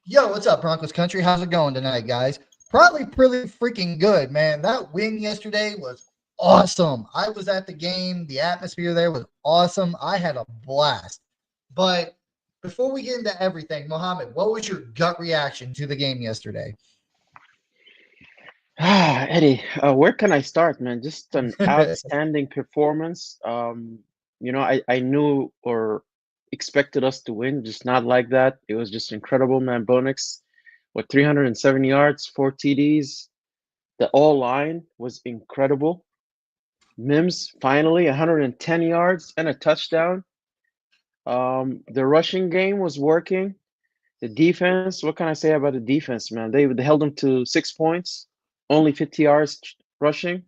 Yo, what's up, Broncos country? How's it going tonight, guys? Probably pretty freaking good, man. That win yesterday was awesome. I was at the game. The atmosphere there was awesome. I had a blast. But before we get into everything, Mohammed, what was your gut reaction to the game yesterday? Eddie, where can I start, man? Just an outstanding performance. I knew or expected us to win, just not like that. It was just incredible, man. Bonix, with 307 yards, 4 TDs. The all line was incredible. Mims finally 110 yards and a touchdown. The rushing game was working. The defense, what can I say about the defense, man? They held them to 6 points, only 50 yards rushing.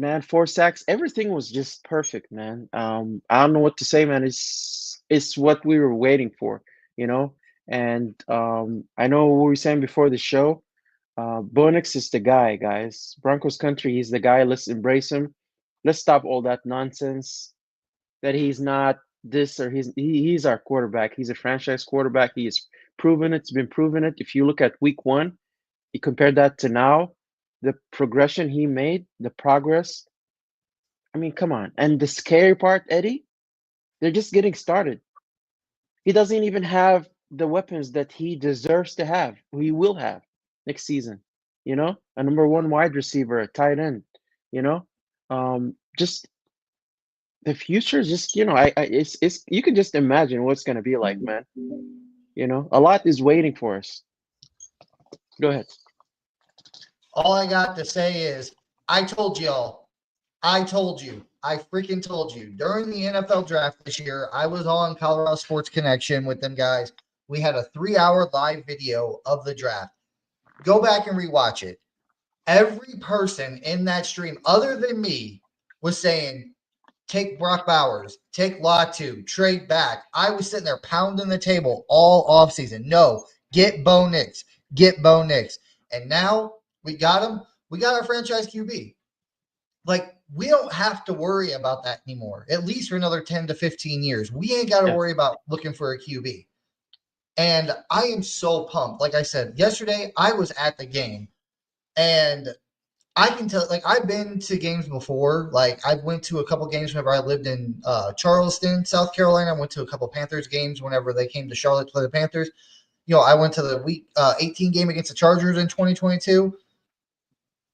Man, 4 sacks, everything was just perfect, man. I don't know what to say, man. It's what we were waiting for, you know. And I know what we were saying before the show. Bonix is the guy, guys. Broncos country, he's the guy. Let's embrace him. Let's stop all that nonsense that he's not this or he's our quarterback. He's a franchise quarterback. He has proven it. It's been proven it. If you look at week one, you compare that to now, the progression he made, the progress. I mean, come on. And the scary part, Eddie, they're just getting started. He doesn't even have the weapons that he deserves to have, he will have next season. A number one wide receiver, a tight end, you know. Just the future is just, it's you can just imagine what's gonna be like, man. A lot is waiting for us. Go ahead. All I got to say is, I told y'all. I told you. I freaking told you. During the NFL draft this year, I was on Colorado Sports Connection with them guys. We had a 3-hour live video of the draft. Go back and rewatch it. Every person in that stream, other than me, was saying, take Brock Bowers, take Latu, trade back. I was sitting there pounding the table all offseason. No, get Bo Nix, get Bo Nix. And now we got him. We got our franchise QB. Like, we don't have to worry about that anymore, at least for another 10 to 15 years. We ain't got to Yeah. worry about looking for a QB. And I am so pumped. Like I said, yesterday I was at the game and I can tell, like, I've been to games before. Like, I went to a couple games whenever I lived in Charleston, South Carolina. I went to a couple Panthers games whenever they came to Charlotte to play the Panthers. I went to the week 18 game against the Chargers in 2022.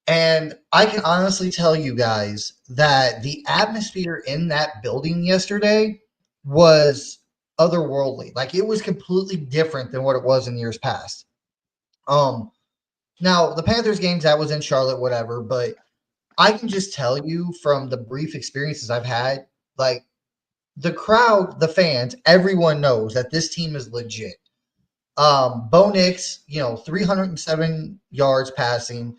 And I can honestly tell you guys that the atmosphere in that building yesterday was otherworldly. Like, it was completely different than what it was in years past. Um, Now the Panthers games that was in Charlotte, whatever, but I can just tell you from the brief experiences I've had, like, the crowd, the fans, everyone knows that this team is legit. Bo Nix, 307 yards passing,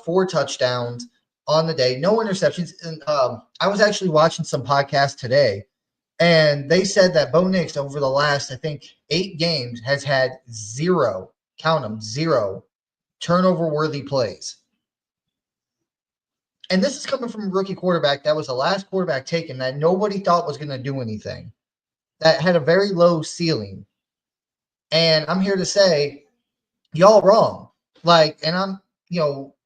4 touchdowns on the day, no interceptions. And I was actually watching some podcasts today, and they said that Bo Nix over the last, I think, 8 games has had zero, count them, zero turnover worthy plays. And this is coming from a rookie quarterback that was the last quarterback taken that nobody thought was going to do anything, that had a very low ceiling. And I'm here to say, y'all wrong. Like, and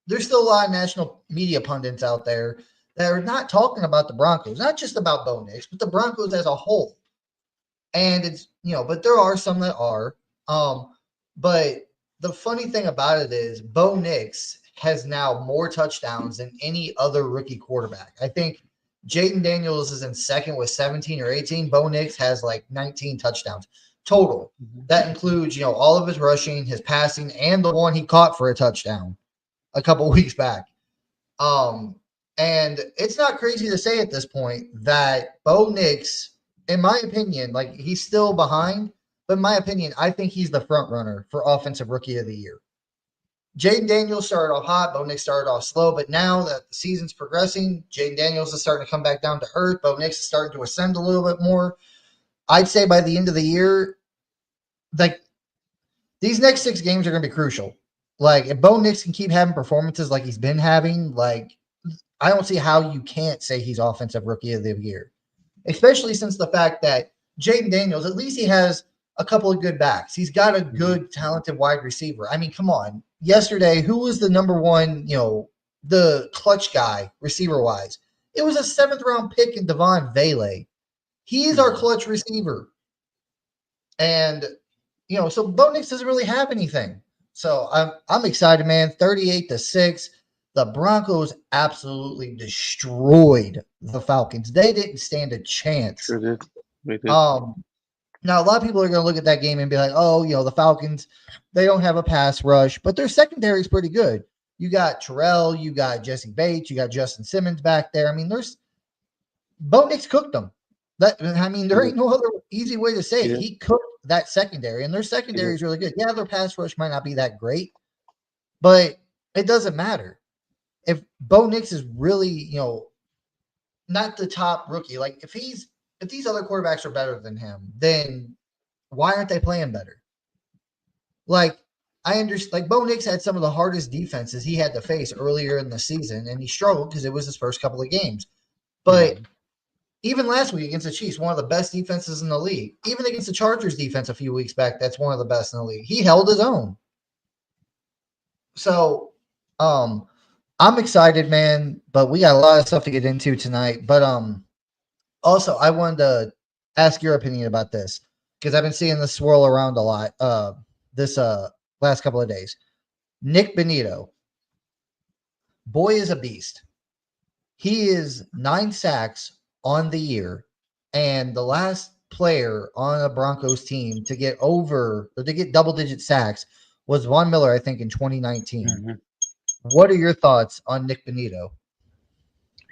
there's still a lot of national media pundits out there that are not talking about the Broncos, not just about Bo Nix, but the Broncos as a whole. And but there are some that are. But the funny thing about it is Bo Nix has now more touchdowns than any other rookie quarterback. I think Jaden Daniels is in second with 17 or 18. Bo Nix has like 19 touchdowns total. Mhm. That includes, all of his rushing, his passing, and the one he caught for a touchdown a couple weeks back. Um, and it's not crazy to say at this point that Bo Nix, in my opinion, like, he's still behind, but in my opinion, I think he's the front runner for offensive rookie of the year. Jaden Daniels started off hot, Bo Nix started off slow, but now that the season's progressing, Jaden Daniels is starting to come back down to earth. Bo Nix is starting to ascend a little bit more. I'd say by the end of the year, like, these next 6 games are going to be crucial. Like, if Bo Nix can keep having performances like he's been having, like, I don't see how you can't say he's offensive rookie of the year, especially since the fact that Jaden Daniels, at least he has a couple of good backs. He's got a hmm good, talented wide receiver. I mean, come on. Yesterday, who was the number one, the clutch guy, receiver wise? It was a seventh round pick in Devon Vele. He's our hmm clutch receiver. And, so Bo Nix doesn't really have anything. So I'm excited, man. 38-6. The Broncos absolutely destroyed the Falcons. They didn't stand a chance. Sure did. We did. Um, Now, a lot of people are going to look at that game and be like, oh, the Falcons, they don't have a pass rush, but their secondary is pretty good. You got Terrell, you got Jesse Bates, you got Justin Simmons back there. I mean, Bo Nix cooked them. He There did. ain't no other easy way to say He it. did. He cooked that secondary, and their He secondary did. is really good. Yeah, their pass rush might not be that great, but it doesn't matter. If Bo Nix is really, not the top rookie, like if these other quarterbacks are better than him, then why aren't they playing better? Like, I understand, like, Bo Nix had some of the hardest defenses he had to face earlier in the season, and he struggled because it was his first couple of games. But hmm even last week against the Chiefs, one of the best defenses in the league, even against the Chargers defense a few weeks back, that's one of the best in the league. He held his own. So, um, I'm excited, man, but we got a lot of stuff to get into tonight. But also I wanted to ask your opinion about this because I've been seeing this swirl around a lot this last couple of days. Nick Benito, boy is a beast. He is 9 sacks on the year, and the last player on a Broncos team to get double digit sacks was Von Miller, I think, in 2019. hmm What are your thoughts on Nick Benito?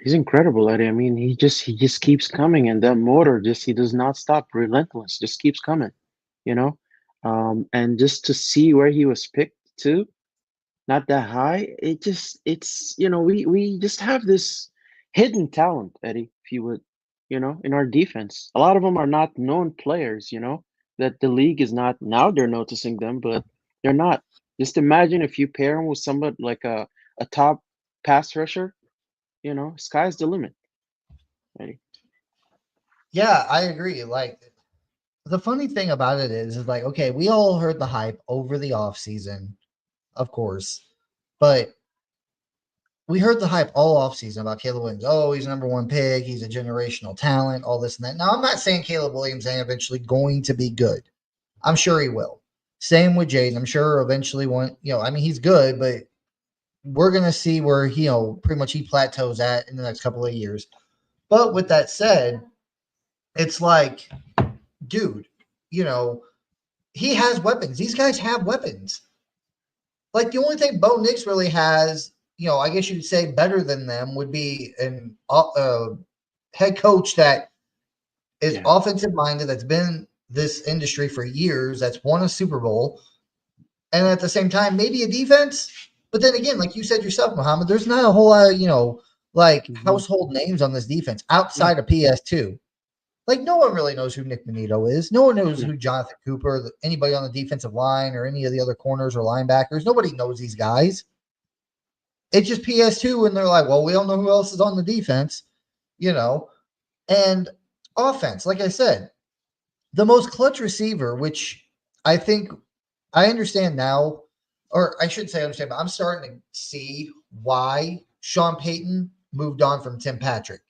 He's incredible, Eddie. I mean, he just keeps coming, and that motor just he does not stop. Relentless, just keeps coming. You know, and just to see where he was picked to, not that high. It's we just have this hidden talent, Eddie, if you would, in our defense. A lot of them are not known players, that the league is not now they're noticing them, but they're not. Just imagine if you pair him with somebody like a top pass rusher, sky's the limit, Eddie. Yeah, I agree. Like, the funny thing about it is like, okay, we all heard the hype over the offseason, of course, but we heard the hype all offseason about Caleb Williams. Oh, he's number one pick. He's a generational talent, all this and that. Now, I'm not saying Caleb Williams ain't eventually going to be good. I'm sure he will. Same with Jaden. I'm sure eventually he's good, but we're going to see where pretty much he plateaus at in the next couple of years. But with that said, it's like, dude, you know, he has weapons. These guys have weapons. Like, the only thing Bo Nix really has, I guess you'd say better than them would be an head coach that is Yeah. offensive minded, that's been in this industry for years, that's won a Super Bowl, and at the same time, maybe a defense. But then again, like you said yourself, Muhammad, there's not a whole lot of, like hmm household names on this defense No. outside of PS2. Like, no one really knows who Nick Benito is. No one knows No. who Jonathan Cooper, anybody on the defensive line, or any of the other corners or linebackers. Nobody knows these guys. It's just PS2, and they're like, well, we don't know who else is on the defense, you know. And offense, like I said, the most clutch receiver, which I think I understand now, or I shouldn't say understand, but I'm starting to see why Sean Payton moved on from Tim Patrick.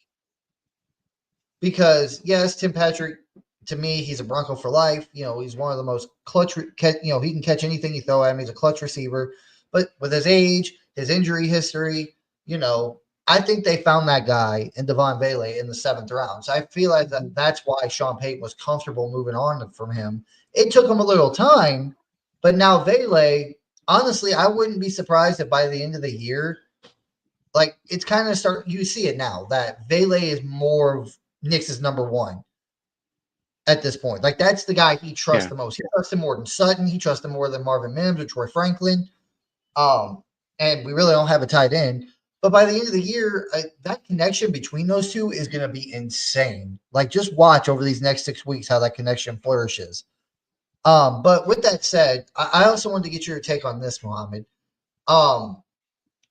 Because yes, Tim Patrick, to me, he's a Bronco for life. He's one of the most clutch. He can catch anything you throw at him. He's a clutch receiver. But with his age, his injury history, I think they found that guy in Devon Vele in the seventh round. So I feel like Mhm. that's why Sean Payton was comfortable moving on from him. It took him a little time, but now Vele, honestly, I wouldn't be surprised if by the end of the year, like, it's kind of you see it now that Vele is more of Knicks' number one at this point. Like, that's the guy he trusts Yeah. the most. He trusts him more than Sutton. He trusts him more than Marvin Mims or Troy Franklin. Um, and we really don't have a tight end. But by the end of the year, that connection between those two is going to be insane. Like, just watch over these next 6 weeks how that connection flourishes. But with that said, I also wanted to get your take on this, Mohammed. Um,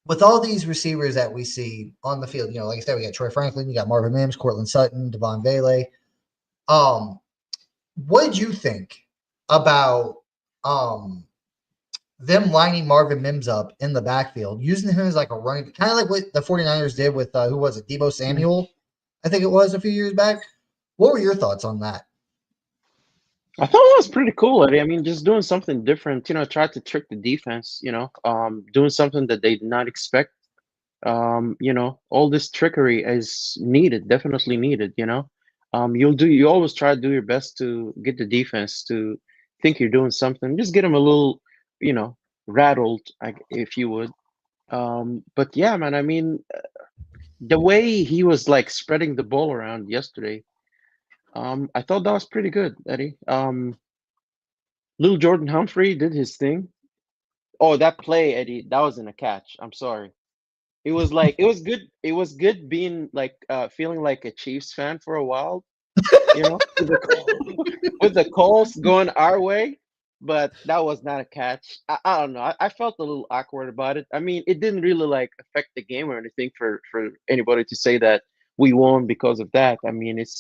with all these receivers that we see on the field, like I said, we got Troy Franklin, you got Marvin Mims, Cortland Sutton, Devon Vele. Um, what did you think about them lining Marvin Mims up in the backfield, using him as like a running, kind of like what the 49ers did with who was it, Debo Mhm. Samuel, I think it was a few years back. What were your thoughts on that? I thought it was pretty cool, Eddie. I mean, just doing something different, try to trick the defense, doing something that they did not expect. All this trickery is needed, definitely needed. You always try to do your best to get the defense to think you're doing something, just get them a little, you know, rattled, if you would. But yeah, man, I mean, the way he was like spreading the ball around yesterday, I thought that was pretty good, Eddie. Little Jordan Humphrey did his thing. Oh, that play, Eddie, that wasn't a catch. I'm sorry. It was like it was good. It was good being like feeling like a Chiefs fan for a while, with with the calls going our way, but that was not a catch. I don't know. I felt a little awkward about it. I mean, it didn't really like affect the game or anything for anybody to say that we won because of that. I mean, it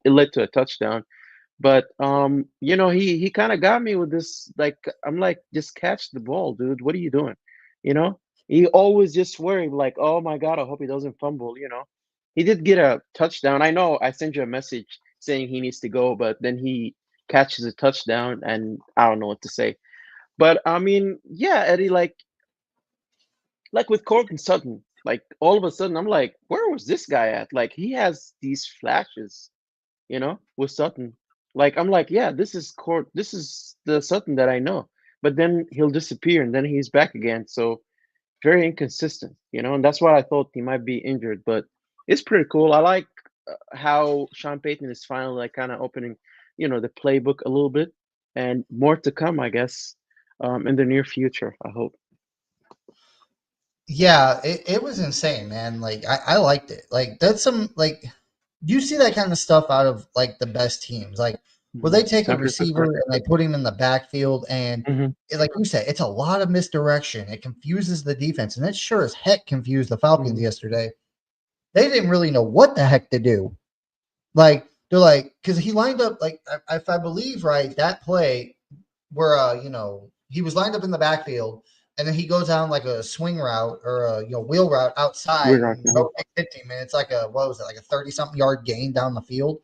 led to a touchdown. But he kind of got me with this. Like, I'm like, just catch the ball, dude. What are you doing? You know, he always just worried, like, oh my God, I hope he doesn't fumble. He did get a touchdown. I know I sent you a message saying he needs to go, but then he catches a touchdown, and I don't know what to say. But I mean, yeah, Eddie, like with Cortland Sutton, like all of a sudden, I'm like, where was this guy at? Like, he has these flashes, with Sutton. Like I'm like, yeah, this is the Sutton that I know. But then he'll disappear and then he's back again. So very inconsistent, and that's why I thought he might be injured. But it's pretty cool. I like how Sean Payton is finally like kind of opening, the playbook a little bit, and more to come, I guess, in the near future. I hope. Yeah, it was insane, man. Like I liked it. Like that's some like you see that kind of stuff out of like the best teams. Like where they take a San receiver Francisco. and they put him in the backfield and Hmm. like you said, it's a lot of misdirection. It confuses the defense, and it sure as heck confused the Falcons Hmm. yesterday. They didn't really know what the heck to do. Like they're like because he lined up like if I believe right that play where he was lined up in the backfield and then he goes down like a swing route or a wheel route outside Weird. and Bo Nix hit him and it's like a what was it like a 30 something yard gain down the field.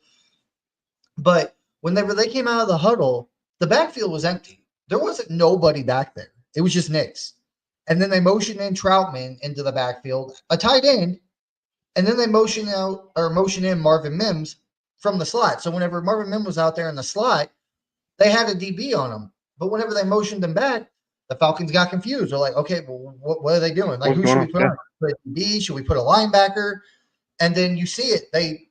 But whenever they came out of the huddle, the backfield was empty. There wasn't nobody back there. It was just Nix. And then they motioned in Troutman into the backfield, a tight end, and then they motion in Marvin Mims from the slot. So whenever Marvin Mims was out there in the slot, they had a DB on him. But whenever they motioned him back, the Falcons got confused. They're like, okay, well, what are they doing? Like, What's who going should on? we put Yeah. on? Put a DB? Should we put a linebacker? And then you see it.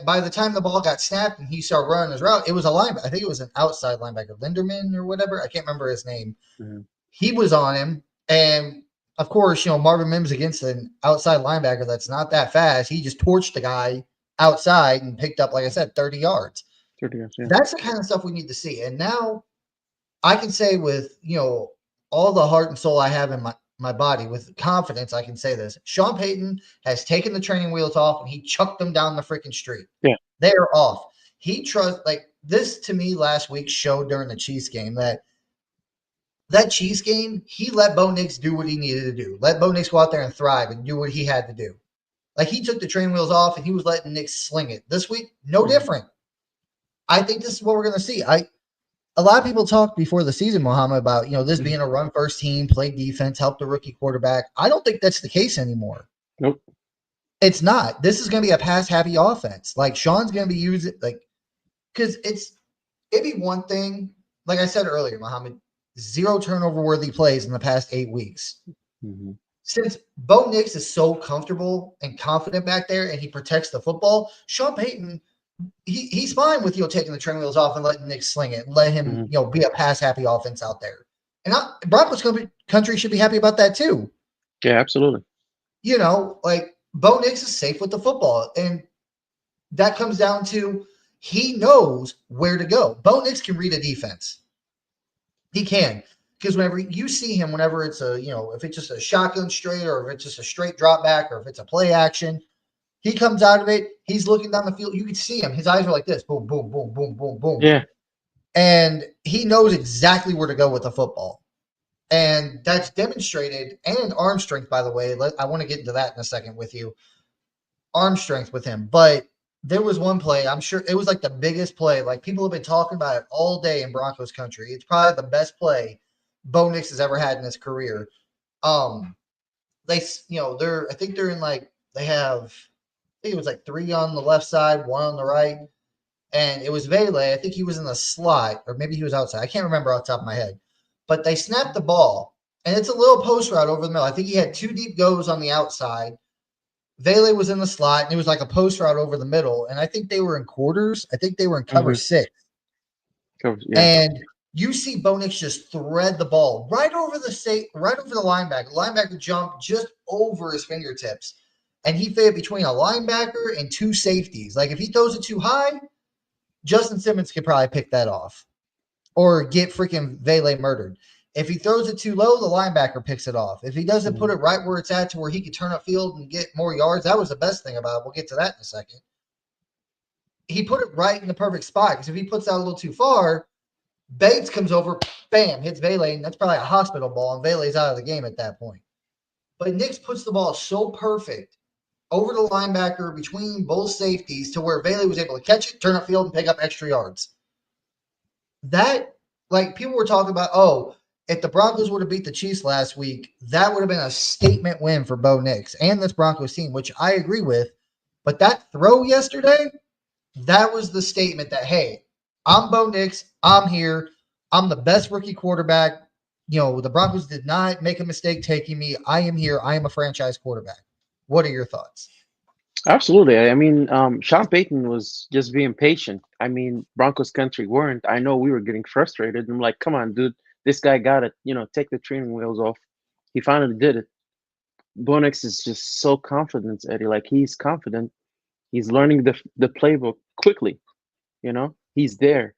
By the time the ball got snapped and he started running his route, it was a linebacker. I think it was an outside linebacker, Linderman or whatever. I can't remember his name. Hmm. He was on him, and of course, Marvin Mims against an outside linebacker that's not that fast. He just torched the guy outside and picked up, like I said, 30 yards. 30 years. Yeah. That's the kind of stuff we need to see. And now I can say with all the heart and soul I have in my body, with confidence, I can say this: Sean Payton has taken the training wheels off and he chucked them down the freaking street. Yeah. They are off. He trust like this to me last week showed during the Chiefs game that Chiefs game he let Bo Nix do what he needed to do. Let Bo Nix go out there and thrive and do what he had to do. Like he took the training wheels off and he was letting Nix sling it. This week, no Hmm. different. I think this is what we're going to see. A lot of people talked before the season, Mohammed, about this Hmm. being a run first team, play defense, help the rookie quarterback. I don't think that's the case anymore. Nope. It's not. This is going to be a pass happy offense. Like Sean's going to be using because it'd be one thing. Like I said earlier, Mohammed, zero turnover worthy plays in the past 8 weeks. Hmm. Since Bo Nix is so comfortable and confident back there, and he protects the football, Sean Payton he's fine with taking the training wheels off and letting Nick sling it and let him Hmm. be a pass happy offense out there. And Broncos country should be happy about that too. Yeah, absolutely. Like Bo Nix is safe with the football, and that comes down to he knows where to go. Bo Nix can read a defense. He can. Because whenever you see him, whenever it's if it's just a shotgun straight or if it's just a straight drop back or if it's a play action, he comes out of it. He's looking down the field. You can see him. His eyes are like this. Boom, boom, boom, boom, boom, boom. Yeah. and he knows exactly where to go with the football. And that's demonstrated, and arm strength, by the way. I want to get into that in a second with you. Arm strength with him. But there was one play, I'm sure it was like the biggest play. Like people have been talking about it all day in Broncos country. It's probably the best play Bo Nix has ever had in his career. Um, they're I think they're in like they have I think it was like three on the left side, one on the right, and it was Vele. I think he was in the slot, or maybe he was outside. I can't remember off the top of my head. But they snapped the ball, and it's a little post route over the middle. I think he had two deep goes on the outside. Vele was in the slot, and it was like a post route over the middle. And I think they were in quarters. I think they were in cover Mm-hmm. six. Yeah. And you see Bo Nix just thread the ball right over the linebacker. The linebacker jumped just over his fingertips, and he fit between a linebacker and two safeties. Like if he throws it too high, Justin Simmons could probably pick that off or get freaking Vele murdered. If he throws it too low, the linebacker picks it off. If he doesn't put Mm-hmm. it right where it's at to where he could turn up field and get more yards, that was the best thing about it. We'll get to that in a second. He put it right in the perfect spot because if he puts out a little too far, Bates comes over, bam, hits Vele, and that's probably a hospital ball, and Vele's out of the game at that point. But Nix puts the ball so perfect over the linebacker between both safeties to where Vele was able to catch it, turn up field, and pick up extra yards. That, like, people were talking about, oh, if the Broncos would have beat the Chiefs last week, that would have been a statement win for Bo Nix and this Broncos team, which I agree with. But that throw yesterday, that was the statement that, hey, I'm Bo Nix. I'm here. I'm the best rookie quarterback. The Broncos did not make a mistake taking me. I am here. I am a franchise quarterback. What are your thoughts? Absolutely. I mean, Sean Payton was just being patient. I mean, Broncos country weren't. I know we were getting frustrated. I'm like, come on, dude, this guy got it. Take the training wheels off. He finally did it. Bonix is just so confident, Eddie. Like he's confident. He's learning the playbook quickly. He's there.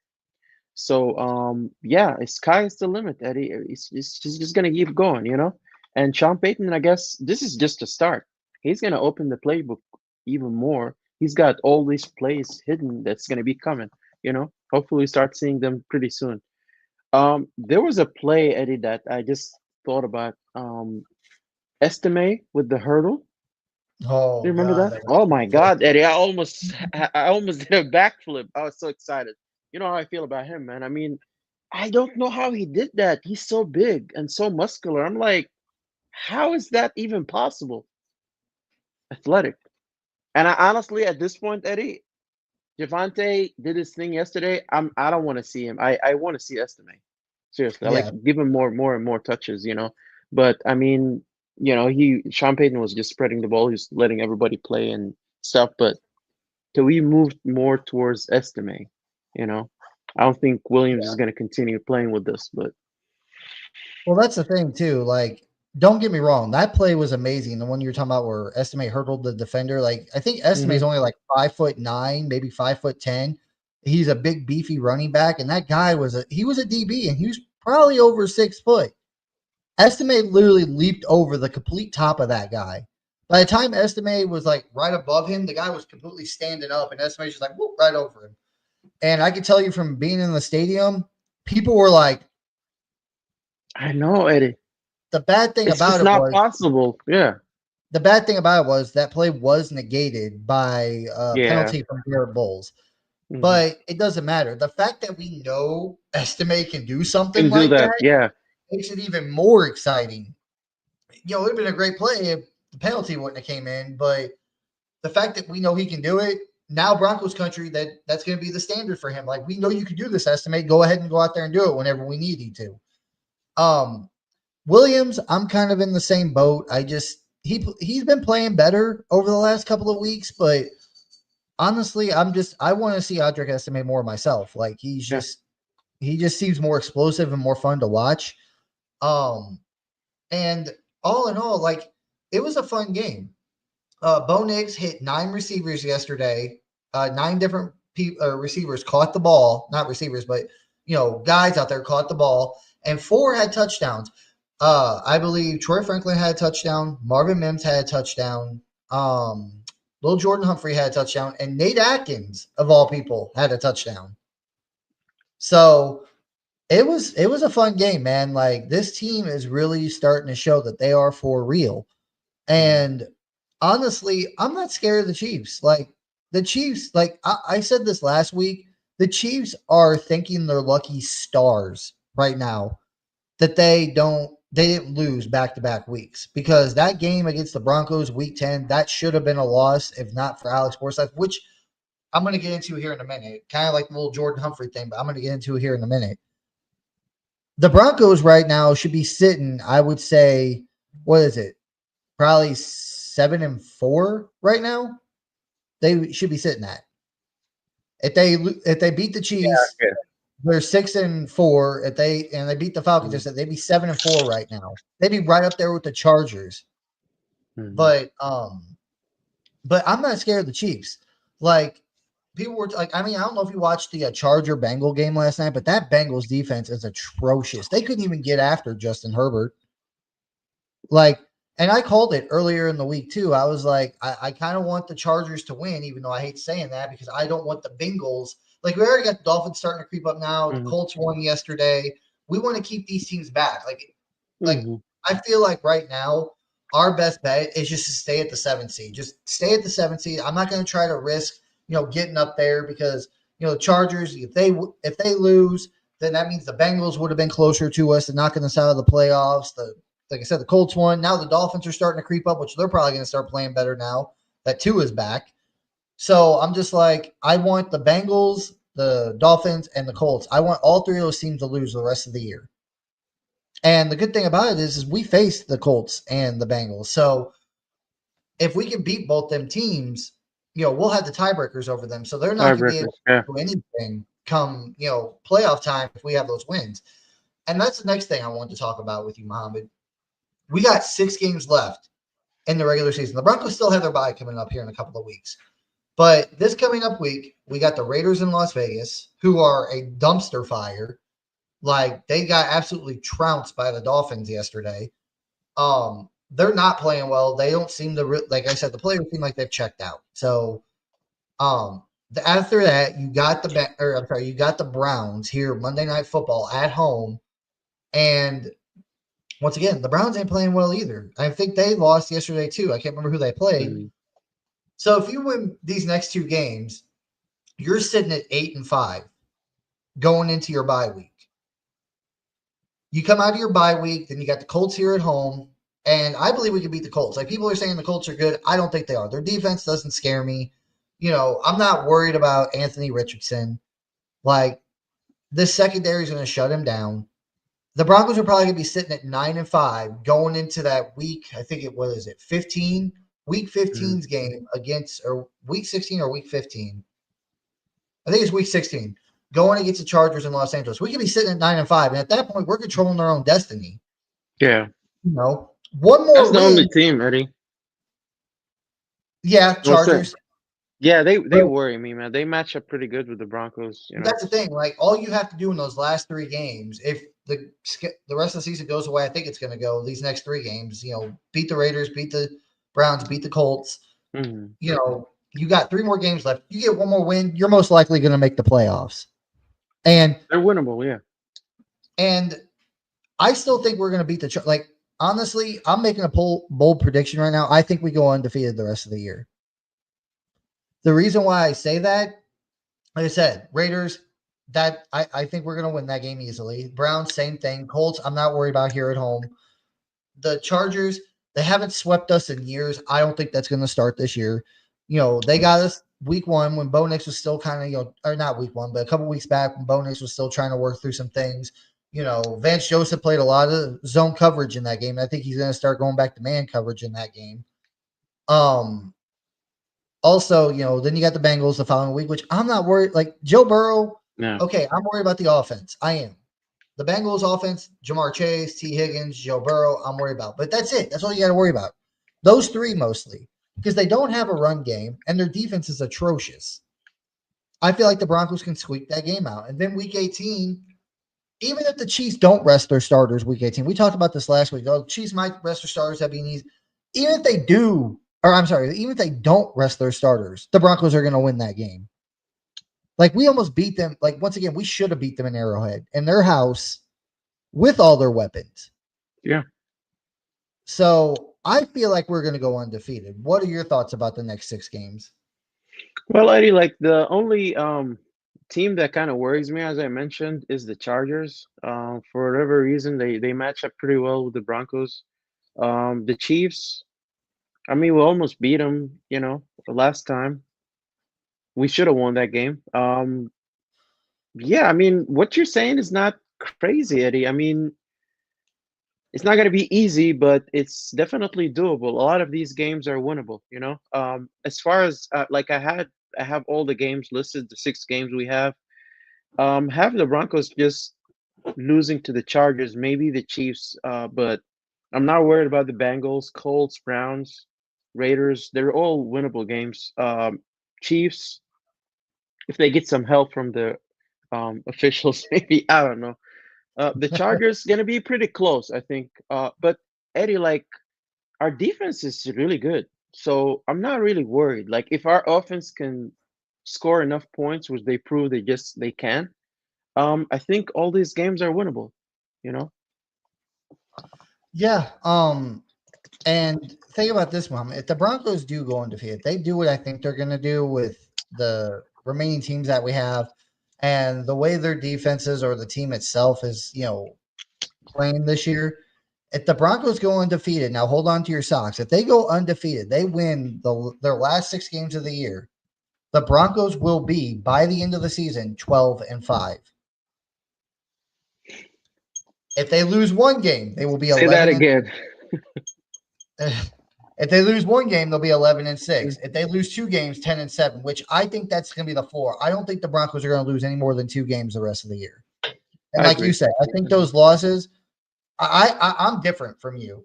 So yeah, sky is the limit, Eddie. It's just gonna keep going. And Sean Payton, I guess this is just a start. He's gonna open the playbook even more. He's got all these plays hidden that's gonna be coming. Hopefully we start seeing them pretty soon. There was a play, Eddie, that I just thought about. Estime with the hurdle. Do Oh you remember God, that? that was Oh so my good. God, Eddie! I almost did a backflip. I was so excited. You know how I feel about him, man. I mean, I don't know how he did that. He's so big and so muscular. I'm like, how is that even possible? Athletic. And I honestly, at this point, Eddie, Javante did his thing yesterday. I don't want to see him. I want to see Estime. Seriously, I like Yeah. give him more and more touches. But I mean, Sean Payton was just spreading the ball, he's letting everybody play and stuff. But till we move more towards Estime, you know, I don't think Williams is going to continue playing with this. But Well, that's the thing too. Like, don't get me wrong, that play was amazing. The one you were talking about where Estimate hurdled the defender. Like, I think Estimate is hmm only like 5'9", maybe 5'10". He's a big, beefy running back, and that guy was a DB, and he was probably over 6 foot. Estimate literally leaped over the complete top of that guy. By the time Estimate was like right above him, the guy was completely standing up, and Estimate just like whoop right over him. And I can tell you from being in the stadium, people were like, I know, Eddie, the bad thing it's about just it not was possible. Yeah, the bad thing about it was that play was negated by a yeah, penalty from Garrett Bowles. hmm But it doesn't matter. The fact that we know Estimate can do something can do like that. that Yeah, makes it even more exciting. It would have been a great play if the penalty wouldn't have came in, but the fact that we know he can do it, now Broncos country, that's going to be the standard for him. Like, we know you can do this, Estimate. Go ahead and go out there and do it whenever we need you to. Williams, I'm kind of in the same boat. He's been playing better over the last couple of weeks, but honestly, I want to see Audric Estimate more myself. Like yeah. he just seems more explosive and more fun to watch. Um, and all in all, like it was a fun game. Bo Nix hit 9 receivers yesterday. Nine different receivers caught the ball, not receivers, but guys out there caught the ball, and four had touchdowns. I believe Troy Franklin had a touchdown. Marvin Mims had a touchdown. Lil Jordan Humphrey had a touchdown, and Nate Atkins, of all people, had a touchdown. So it was a fun game, man. Like this team is really starting to show that they are for real. Mm. And honestly, I'm not scared of the Chiefs. Like the Chiefs, like I said this last week, the Chiefs are thinking they're lucky stars right now that they didn't lose back to back weeks because that game against the Broncos week 10, that should have been a loss if not for Alex Forsyth, which I'm going to get into here in a minute. Kind of like the little Jordan Humphrey thing, but I'm going to get into it here in a minute. The Broncos right now should be sitting, I would say, what is it? Probably 7-4 right now. They should be sitting at. If they beat the Chiefs, Okay. they're 6-4. If they beat the Falcons, Mm. they'd be 7-4 right now. They'd be right up there with the Chargers. Mm. But I'm not scared of the Chiefs. Like people were like, I mean, I don't know if you watched the Charger Bengal game last night, but that Bengals defense is atrocious. They couldn't even get after Justin Herbert. Like, and I called it earlier in the week too. I was like, I kind of want the Chargers to win, even though I hate saying that because I don't want the Bengals. Like, we already got the Dolphins starting to creep up now. The Mhm. Colts won yesterday. We want to keep these teams back. Like Mhm. I feel like right now our best bet is just to stay at the 7th seed. Just stay at the 7th seed. I'm not going to try to risk getting up there because the Chargers, if they lose, then that means the Bengals would have been closer to us and knocking us out of the playoffs. Like I said, the Colts won. Now the Dolphins are starting to creep up, which they're probably going to start playing better now that Tua is back. So I'm just like, I want the Bengals, the Dolphins, and the Colts. I want all three of those teams to lose the rest of the year. And the good thing about it is we faced the Colts and the Bengals. So if we can beat both them teams, we'll have the tiebreakers over them. So they're not going to be able Tiebreakers. Yeah. to do anything come, playoff time if we have those wins. And that's the next thing I want to talk about with you, Mohammed. We got 6 games left in the regular season. The Broncos still have their bye coming up here in a couple of weeks. But this coming up week, we got the Raiders in Las Vegas, who are a dumpster fire. Like they got absolutely trounced by the Dolphins yesterday. They're not playing well. They don't seem to like I said, the players seem like they've checked out. So after that, you got the Browns here Monday Night Football at home, and once again, the Browns ain't playing well either. I think they lost yesterday too. I can't remember who they played. Mhm. So if you win these next 2 games, you're sitting at 8-5 going into your bye week. You come out of your bye week, then you got the Colts here at home, and I believe we can beat the Colts. Like people are saying the Colts are good. I don't think they are. Their defense doesn't scare me. I'm not worried about Anthony Richardson. Like this secondary is going to shut him down. The Broncos are probably going to be sitting at 9-5 going into that week. I think it was 15 week Mhm. 15's game against or week 16 or week 15. I think it's week 16 going against the Chargers in Los Angeles. We could be sitting at 9-5, and at that point, we're controlling our own destiny. Yeah. One That's more the only win. team, Eddie. Yeah, What's that? Chargers. Yeah, they But they worry me, man. They match up pretty good with the Broncos. that's the thing. Like all you have to do in those last 3 games, if the rest of the season goes away, I think it's going to go. These next 3 games, beat the Raiders, beat the Browns, beat the Colts. Mhm. You got 3 more games left. You get one more win, you're most likely going to make the playoffs. And They're winnable. Yeah. and I still think we're going to beat the like. Honestly, I'm making a bold prediction right now. I think we go undefeated the rest of the year. The reason why I say that, like I said, Raiders, that I think we're going to win that game easily. Browns, same thing. Colts, I'm not worried about here at home. The Chargers, they haven't swept us in years. I don't think that's going to start this year. They got us week 1 when Bo Nix was still kind of, or not week 1, but a couple weeks back when Bo Nix was still trying to work through some things. Vance Joseph played a lot of zone coverage in that game. I think he's going to start going back to man coverage in that game. Also, then you got the Bengals the following week, which I'm not worried. Like Joe Burrow, Yeah. okay, I'm worried about the offense. I am. The Bengals offense, Jamar Chase, T. Higgins, Joe Burrow, I'm worried about. But that's it. That's all you got to worry about. Those 3 mostly, because they don't have a run game and their defense is atrocious. I feel like the Broncos can squeak that game out. And then week 18, even if the Chiefs don't rest their starters week 18, we talked about this last week. Oh, Chiefs might rest their starters. That'd be easy. Even if they do, or I'm sorry, even if they don't rest their starters, the Broncos are going to win that game. Like we almost beat them. Like once again, we should have beat them in Arrowhead in their house with all their weapons. Yeah. So I feel like we're going to go undefeated. What are your thoughts about the next 6 games? Well, Eddie, like the only team that kind of worries me, as I mentioned, is the Chargers. For whatever reason, they match up pretty well with the Broncos. The Chiefs, I mean, we almost beat them, the last time. We should have won that game. Yeah, I mean, what you're saying is not crazy, Eddie. I mean, it's not going to be easy, but it's definitely doable. A lot of these games are winnable. As far as like I have all the games listed, the 6 games we have. Have the Broncos just losing to the Chargers, maybe the Chiefs, but I'm not worried about the Bengals, Colts, Browns, Raiders. They're all winnable games. Chiefs, if they get some help from the officials, maybe I don't know. The Chargers gonna be pretty close, I think. But Eddie, like our defense is really good, so I'm not really worried. Like if our offense can score enough points, which they prove they can. I think all these games are winnable. You know. Yeah. And think about this, Mom. If the Broncos do go undefeated, they do what I think they're going to do with the remaining teams that we have, and the way their defenses or the team itself is, playing this year. If the Broncos go undefeated, now hold on to your socks. If they go undefeated, they win their last 6 games of the year. The Broncos will be by the end of the season 12-5. If they lose one game, they will be Say that 11 and again. if they lose one game, they'll be 11-6. If they lose 2 games, 10-7, which I think that's going to be the floor. I don't think the Broncos are going to lose any more than 2 games the rest of the year. And I like you agree. said, I think those losses. I'm different from you.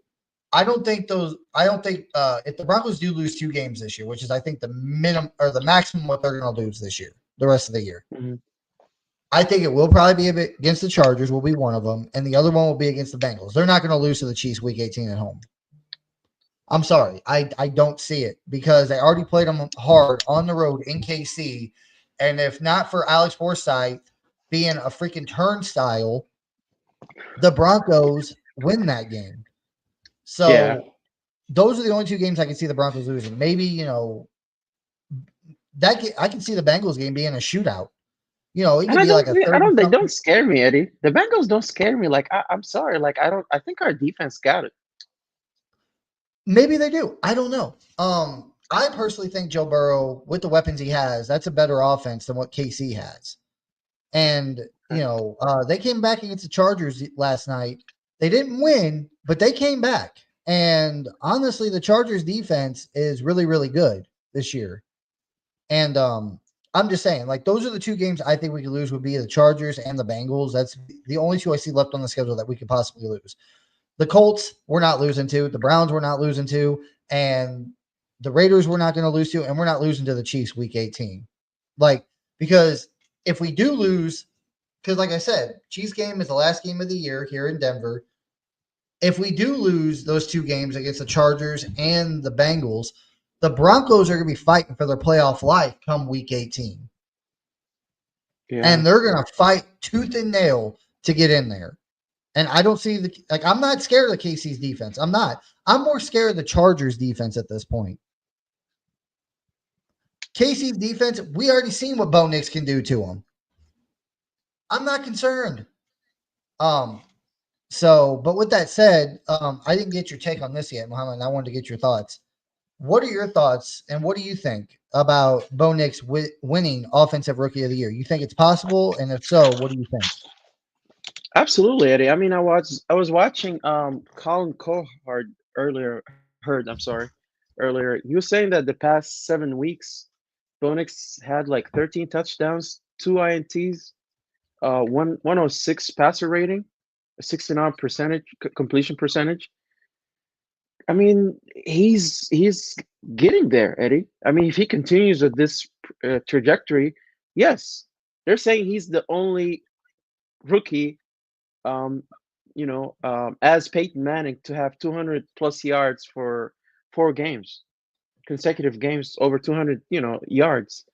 I don't think those. I don't think if the Broncos do lose 2 games this year, which is I think the minimum or the maximum what they're going to lose this year, the rest of the year. Hmm. I think it will probably be a bit against the Chargers. Will be one of them, and the other one will be against the Bengals. They're not going to lose to the Chiefs Week 18 at home. I'm sorry. I don't see it because they already played them hard on the road in KC. And if not for Alex Forsythe being a freaking turnstile, the Broncos win that game. Yeah, So those are the only 2 games I can see the Broncos losing. Maybe, I can see the Bengals game being a shootout. It and could be like a I 30 don't. They something. don't scare me, Eddie. The Bengals don't scare me. Like I'm sorry. Like I don't. I think our defense got it. Maybe they do. I don't know. I personally think Joe Burrow, with the weapons he has, that's a better offense than what KC has. And they came back against the Chargers last night. They didn't win, but they came back. And honestly, the Chargers defense is really, really good this year. And I'm just saying, like those are the 2 games I think we could lose would be the Chargers and the Bengals. That's the only 2 I see left on the schedule that we could possibly lose. The Colts we're not losing to, the Browns we're not losing to, and the Raiders we're not going to lose to, and we're not losing to the Chiefs Week 18. Like because if we do lose, because like I said, Chiefs game is the last game of the year here in Denver. If we do lose those 2 games against the Chargers and the Bengals, the Broncos are going to be fighting for their playoff life come Week 18, Yeah. and they're going to fight tooth and nail to get in there. And I don't see I'm not scared of the KC's defense. I'm not. I'm more scared of the Chargers defense at this point. KC's defense, we already seen what Bo Nix can do to them. I'm not concerned. Um, but with that said, I didn't get your take on this yet, Muhammad. And I wanted to get your thoughts. What are your thoughts, and what do you think about Bo Nix winning Offensive Rookie of the Year? You think it's possible, and if so, what do you think? Absolutely, Eddie. I mean, I was watching Colin Cowherd earlier. Heard, I'm sorry, earlier. He was saying that the past 7 weeks, Bonix had like 13 touchdowns, 2 INTs, 106 passer rating, a 69 percentage completion percentage. I mean, he's getting there, Eddie. I mean, if he continues with this trajectory, yes, they're saying he's the only rookie, um, as Peyton Manning to have 200 plus yards for 4 games, consecutive games over 200, yards.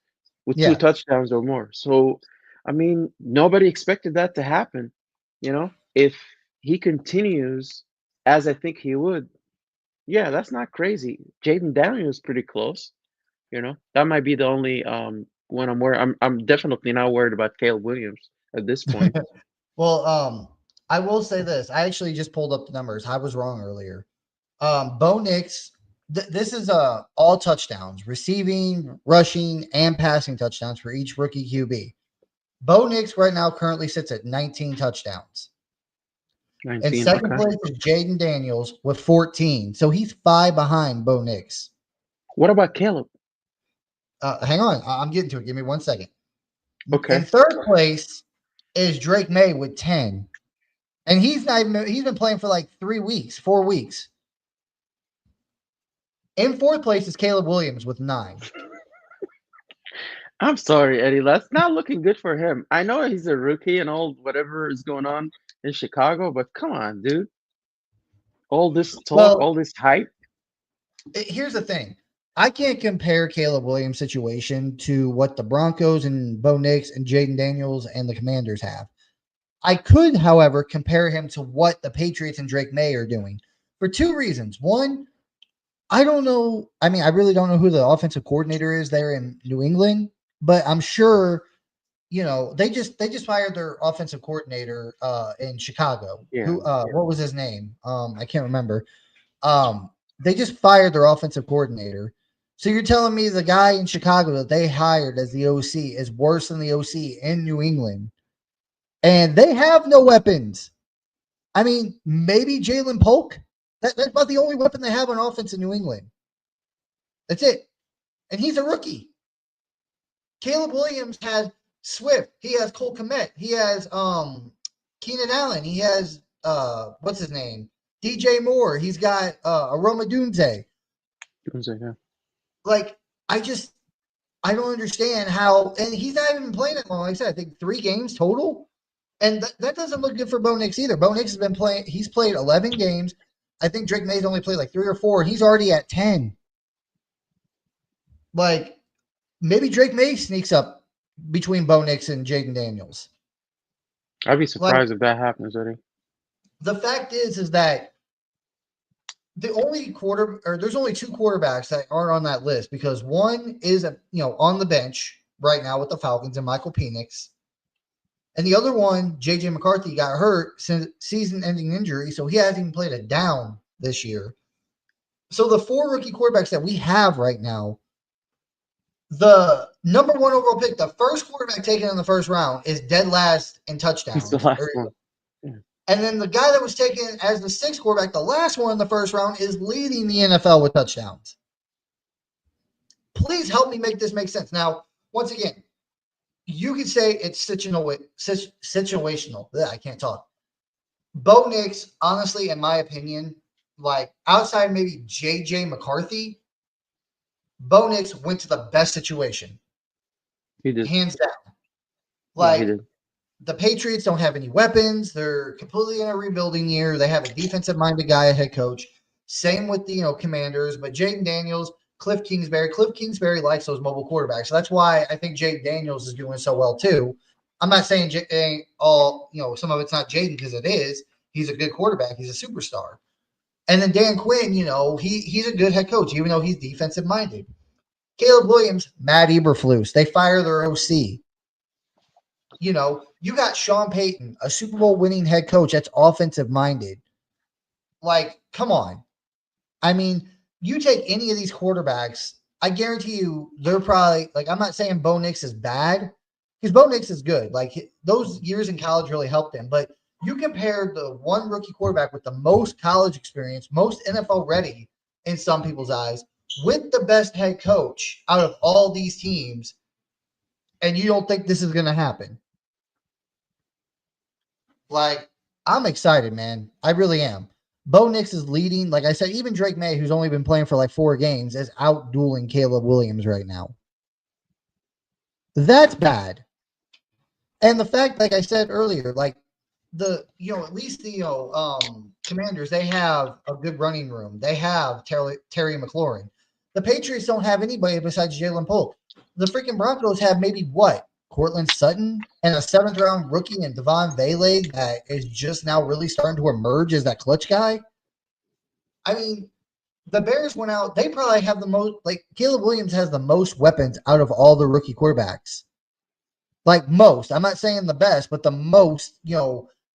with two Yeah. touchdowns or more. So, I mean, nobody expected that to happen. If he continues as I think he would, yeah, that's not crazy. Jaden Daniels pretty close. That might be the only one I'm worried. I'm definitely not worried about Caleb Williams at this point. Well, I will say this. I actually just pulled up the numbers. I was wrong earlier. Bo Nix, this is all touchdowns, receiving, rushing, and passing touchdowns for each rookie QB. Bo Nix right now currently sits at 19 touchdowns. In 19. second Okay. place is Jaden Daniels with 14. So he's 5 behind Bo Nix. What about Caleb? Hang on. I'm getting to it. Give me 1 second. In Okay. third place is Drake May with 10. And he's been playing for like 3 weeks, 4 weeks. In fourth place is Caleb Williams with 9. I'm sorry, Eddie. That's not looking good for him. I know he's a rookie and all whatever is going on in Chicago, but come on, dude. All this talk, Well, all this hype. here's the thing. I can't compare Caleb Williams' situation to what the Broncos and Bo Nix and Jaden Daniels and the Commanders have. I could, however, compare him to what the Patriots and Drake May are doing for 2 reasons. One, I don't know. I mean, I really don't know who the offensive coordinator is there in New England, but I'm sure they just fired their offensive coordinator in Chicago. Yeah. Who what was his name? I can't remember. They just fired their offensive coordinator. So you're telling me the guy in Chicago that they hired as the OC is worse than the OC in New England, and they have no weapons. I mean, maybe Jalen Polk. That's about the only weapon they have on offense in New England. That's it, and he's a rookie. Caleb Williams has Swift. He has Cole Kmet. He has Keenan Allen. He has what's his name? DJ Moore. He's got Aroma Dunze. Yeah. Like I don't understand how, and he's not even playing that long. Like I said, I think 3 games total, and that doesn't look good for Bo Nix either. Bo Nix has been playing. He's played 11 games. I think Drake May's only played like 3 or 4, and he's already at 10. Like maybe Drake May sneaks up between Bo Nix and Jaden Daniels. I'd be Like surprised if that happens, Eddie. the fact is that there's only 2 quarterbacks that aren't on that list because one is on the bench right now with the Falcons and Michael Penix, and the other one, JJ McCarthy, got hurt season-ending injury, so he hasn't even played a down this year. So the 4 rookie quarterbacks that we have right now, the number 1 overall pick, the first quarterback taken in the first round, is dead last in He's the touchdowns. last one. Yeah. And then the guy that was taken as the 6th quarterback, the last one in the first round, is leading the NFL with touchdowns. Please help me make this make sense. Now, once again, you could say it's situational. I can't talk. Bo Nix, honestly, in my opinion, like outside maybe JJ McCarthy, Bo Nix went to the best situation, He did. hands down. Yeah, he Like did. the Patriots don't have any weapons. They're completely in a rebuilding year. They have a defensive-minded guy, a head coach. Same with the Commanders, but Jaden Daniels, Cliff Kingsbury likes those mobile quarterbacks. So that's why I think Jaden Daniels is doing so well too. I'm not saying some of it's not Jaden because it is. He's a good quarterback. He's a superstar. And then Dan Quinn, he's a good head coach, even though he's defensive-minded. Caleb Williams, Matt Eberflus. They fire their OC. You got Sean Payton, a Super Bowl winning head coach that's offensive minded. Like, come on. I mean, you take any of these quarterbacks, I guarantee you they're probably like, I'm not saying Bo Nix is bad because Bo Nix is good. Like those years in college really helped him. But you compare the one rookie quarterback with the most college experience, most NFL ready in some people's eyes, with the best head coach out of all these teams, and you don't think this is going to happen. Like, I'm excited, man. I really am. Bo Nix is leading. Like I said, even Drake May, who's only been playing for like 4 games, is out dueling Caleb Williams right now. That's bad. And the fact, like I said earlier, like at least the Commanders, they have a good running room. They have Terry McLaurin. The Patriots don't have anybody besides Jalen Polk. The freaking Broncos have maybe what? Cortland Sutton and a 7th-round rookie and Devon Vele that is just now really starting to emerge as that clutch guy. I mean, the Bears went out. They probably have the most, like, Caleb Williams has the most weapons out of all the rookie quarterbacks. Like, most. I'm not saying the best, but the most,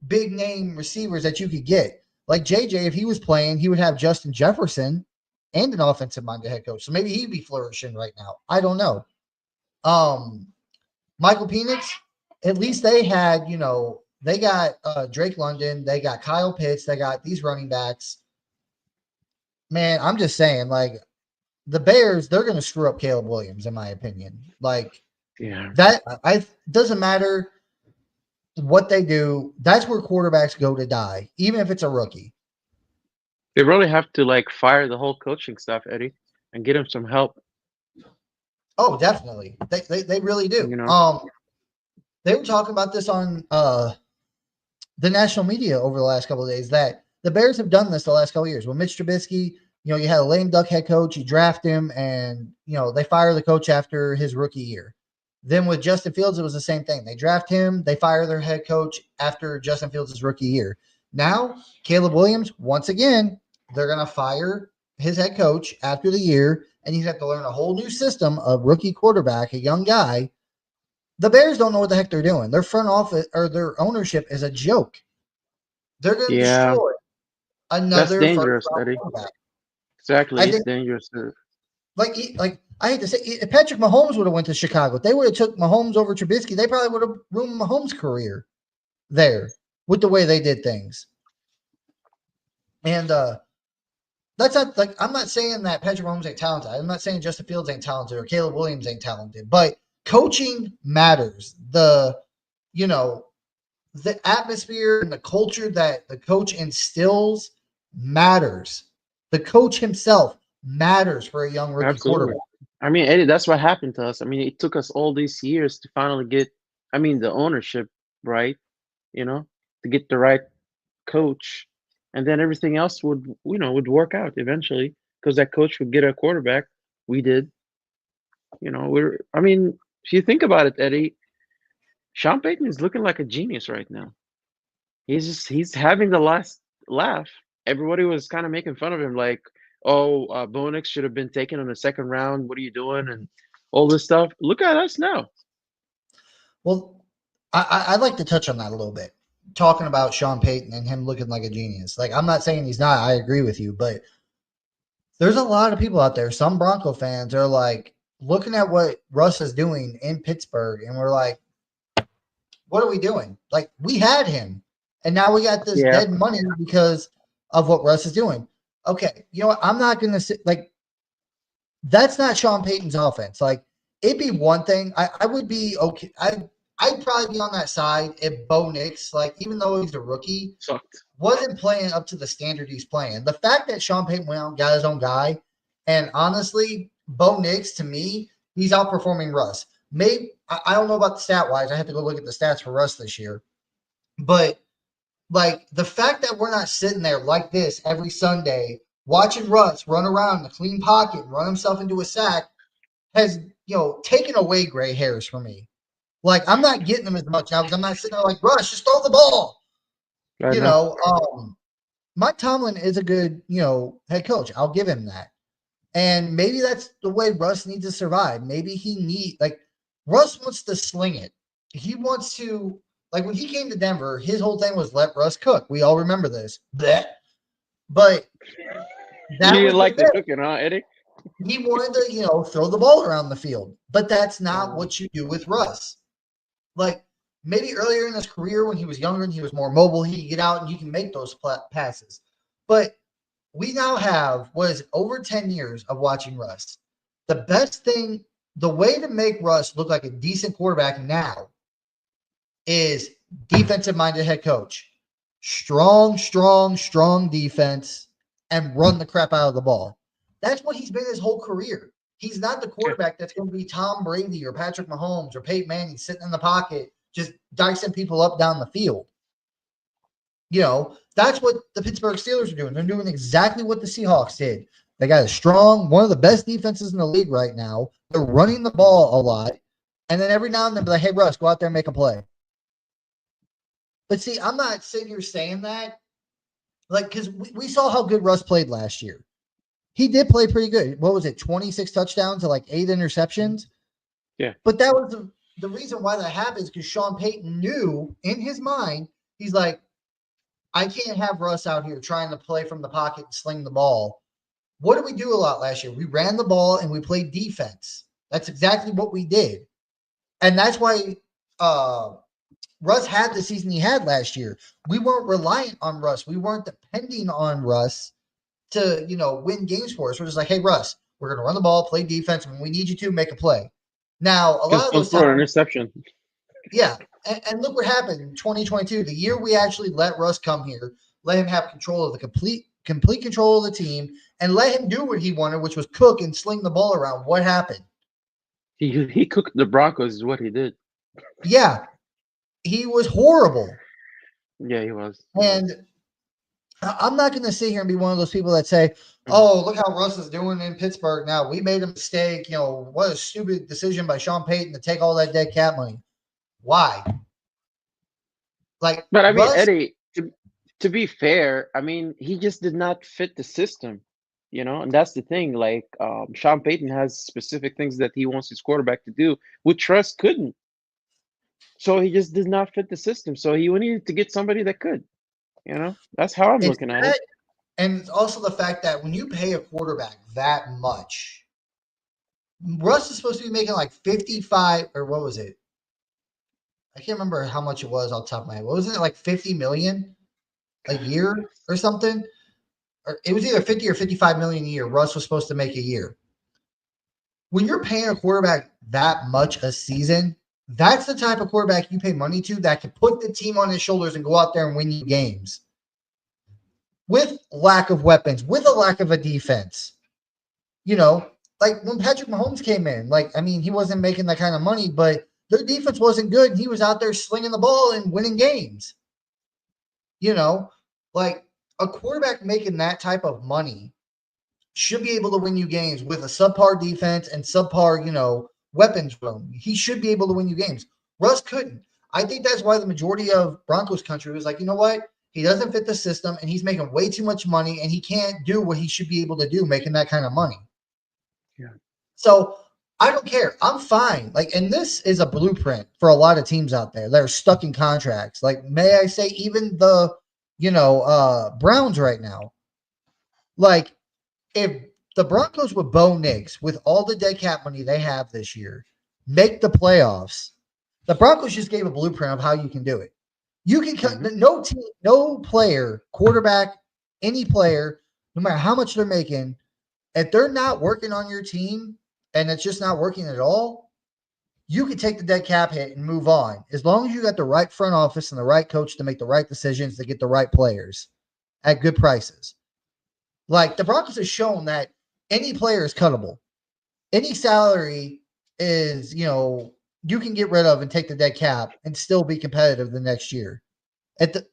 big name receivers that you could get. Like JJ, if he was playing, he would have Justin Jefferson and an offensive minded head coach. So maybe he'd be flourishing right now. I don't know. Michael Penix, at least they had, they got Drake London, they got Kyle Pitts, they got these running backs. Man, I'm just saying, like, the Bears, they're going to screw up Caleb Williams, in my opinion. Like, that doesn't matter what they do. That's where quarterbacks go to die, even if it's a rookie. They really have to like fire the whole coaching staff, Eddie, and get him some help. Oh, definitely. They really do. They were talking about this on the national media over the last couple of days that the Bears have done this the last couple of years. With Mitch Trubisky, you had a lame duck head coach, you draft him, and they fire the coach after his rookie year. Then with Justin Fields, it was the same thing. They draft him, they fire their head coach after Justin Fields' rookie year. Now, Caleb Williams, once again, they're going to fire his head coach after the year, and he's got to learn a whole new system of rookie quarterback, a young guy. The Bears don't know what the heck they're doing. Their front office or their ownership is a joke. They're going to destroy another. That's dangerous, Eddie. Exactly, it's dangerous. Like I hate to say, if Patrick Mahomes would have went to Chicago, if they would have took Mahomes over Trubisky, they probably would have ruined Mahomes' career there with the way they did things. And that's not like, I'm not saying that Patrick Mahomes ain't talented. I'm not saying Justin Fields ain't talented or Caleb Williams ain't talented, but coaching matters. The atmosphere and the culture that the coach instills matters. The coach himself matters for a young rookie quarterback. I mean, Eddie, that's what happened to us. I mean, it took us all these years to finally get, the ownership right, to get the right coach, and then everything else would work out eventually because that coach would get a quarterback. We did. If you think about it, Eddie, Sean Payton is looking like a genius right now. He's having the last laugh. Everybody was kind of making fun of him, like, oh, Bo Nix should have been taken in the second round. What are you doing? And all this stuff. Look at us now. Well, I'd like to touch on that a little bit. Talking about Sean Payton and him looking like a genius. Like, I'm not saying he's not. I agree with you. But there's a lot of people out there, some Bronco fans are like, looking at what Russ is doing in Pittsburgh, and we're like, what are we doing? Like, we had him, and now we got this dead money because of what Russ is doing. Okay, you know what? I'm not going to say, like, that's not Sean Payton's offense. Like, it'd be one thing. I would be okay. I'd probably be on that side if Bo Nix, like, even though he's a rookie, wasn't playing up to the standard he's playing. The fact that Sean Payton went out and got his own guy, and honestly, Bo Nix, to me, he's outperforming Russ. Maybe I don't know about the stat-wise. I have to go look at the stats for Russ this year. But, like, the fact that we're not sitting there like this every Sunday watching Russ run around in a clean pocket and run himself into a sack has, taken away gray hairs for me. Like, I'm not getting them as much now because I'm not sitting there like, Russ, just throw the ball. Mike Tomlin is a good, head coach. I'll give him that. And maybe that's the way Russ needs to survive. Maybe Russ wants to sling it. He wants to, like, when he came to Denver, his whole thing was let Russ cook. We all remember this. Blech. But that you didn't like the cooking, huh, Eddie? He wanted to, throw the ball around the field. But that's not what you do with Russ. Like, maybe earlier in his career when he was younger and he was more mobile, he could get out and you can make those passes. But we now have, over 10 years of watching Russ. The best thing, the way to make Russ look like a decent quarterback now is defensive-minded head coach. Strong defense and run the crap out of the ball. That's what he's been his whole career. He's not the quarterback that's going to be Tom Brady or Patrick Mahomes or Peyton Manning sitting in the pocket just dicing people up down the field. That's what the Pittsburgh Steelers are doing. They're doing exactly what the Seahawks did. They got a strong, one of the best defenses in the league right now. They're running the ball a lot. And then every now and then, be like, hey, Russ, go out there and make a play. But see, I'm not sitting here saying that. Like, because we saw how good Russ played last year. He did play pretty good. What was it? 26 touchdowns to like 8 interceptions. Yeah. But that was the reason why that happens because Sean Payton knew in his mind, he's like, I can't have Russ out here trying to play from the pocket and sling the ball. What did we do a lot last year? We ran the ball and we played defense. That's exactly what we did. And that's why Russ had the season he had last year. We weren't reliant on Russ. We weren't depending on Russ to, win games for us. We're just like, hey, Russ, we're going to run the ball, play defense. When we need you to, make a play. Now, a lot Just of don't those throw an times, interception. yeah. And look what happened in 2022, the year we actually let Russ come here, let him have control of the complete control of the team, and let him do what he wanted, which was cook and sling the ball around. What happened? He cooked the Broncos is what he did. Yeah, he was horrible. Yeah, he was. And I'm not going to sit here and be one of those people that say, Mhm. oh, look how Russ is doing in Pittsburgh now. We made a mistake. What a stupid decision by Sean Payton to take all that dead cap money. Why? Like, But I mean, Russ, Eddie, to be fair, I mean, he just did not fit the system, and that's the thing. Like, Sean Payton has specific things that he wants his quarterback to do, which Russ couldn't. So he just did not fit the system. So he needed to get somebody that could. That's how I'm it's looking at it. that, and it's also the fact that when you pay a quarterback that much, Russ is supposed to be making like 55, or what was it? I can't remember how much it was off the top of my head. What was it, like 50 million a year or something? Or it was either 50 or 55 million a year Russ was supposed to make a year. When you're paying a quarterback that much a season, that's the type of quarterback you pay money to that can put the team on his shoulders and go out there and win you games with lack of weapons, with a lack of a defense. You know, like when Patrick Mahomes came in, like, I mean, he wasn't making that kind of money, but their defense wasn't good. He was out there slinging the ball and winning games. You know, like a quarterback making that type of money should be able to win you games with a subpar defense and subpar, weapons room. He should be able to win you games. Russ couldn't. I think that's why the majority of Broncos country was like, you know what? He doesn't fit the system and he's making way too much money and he can't do what he should be able to do making that kind of money. Yeah. So I don't care. I'm fine. Like, and this is a blueprint for a lot of teams out there that are stuck in contracts. Like, may I say, even the, Browns right now. Like, if the Broncos with Bo Nix, with all the dead cap money they have this year, make the playoffs, the Broncos just gave a blueprint of how you can do it. You can cut Hmm. no team, no player, quarterback, any player, no matter how much they're making, if they're not working on your team and it's just not working at all, you can take the dead cap hit and move on. As long as you got the right front office and the right coach to make the right decisions to get the right players at good prices. Like the Broncos have shown that any player is cuttable. Any salary is, you can get rid of and take the dead cap and still be competitive the next year. The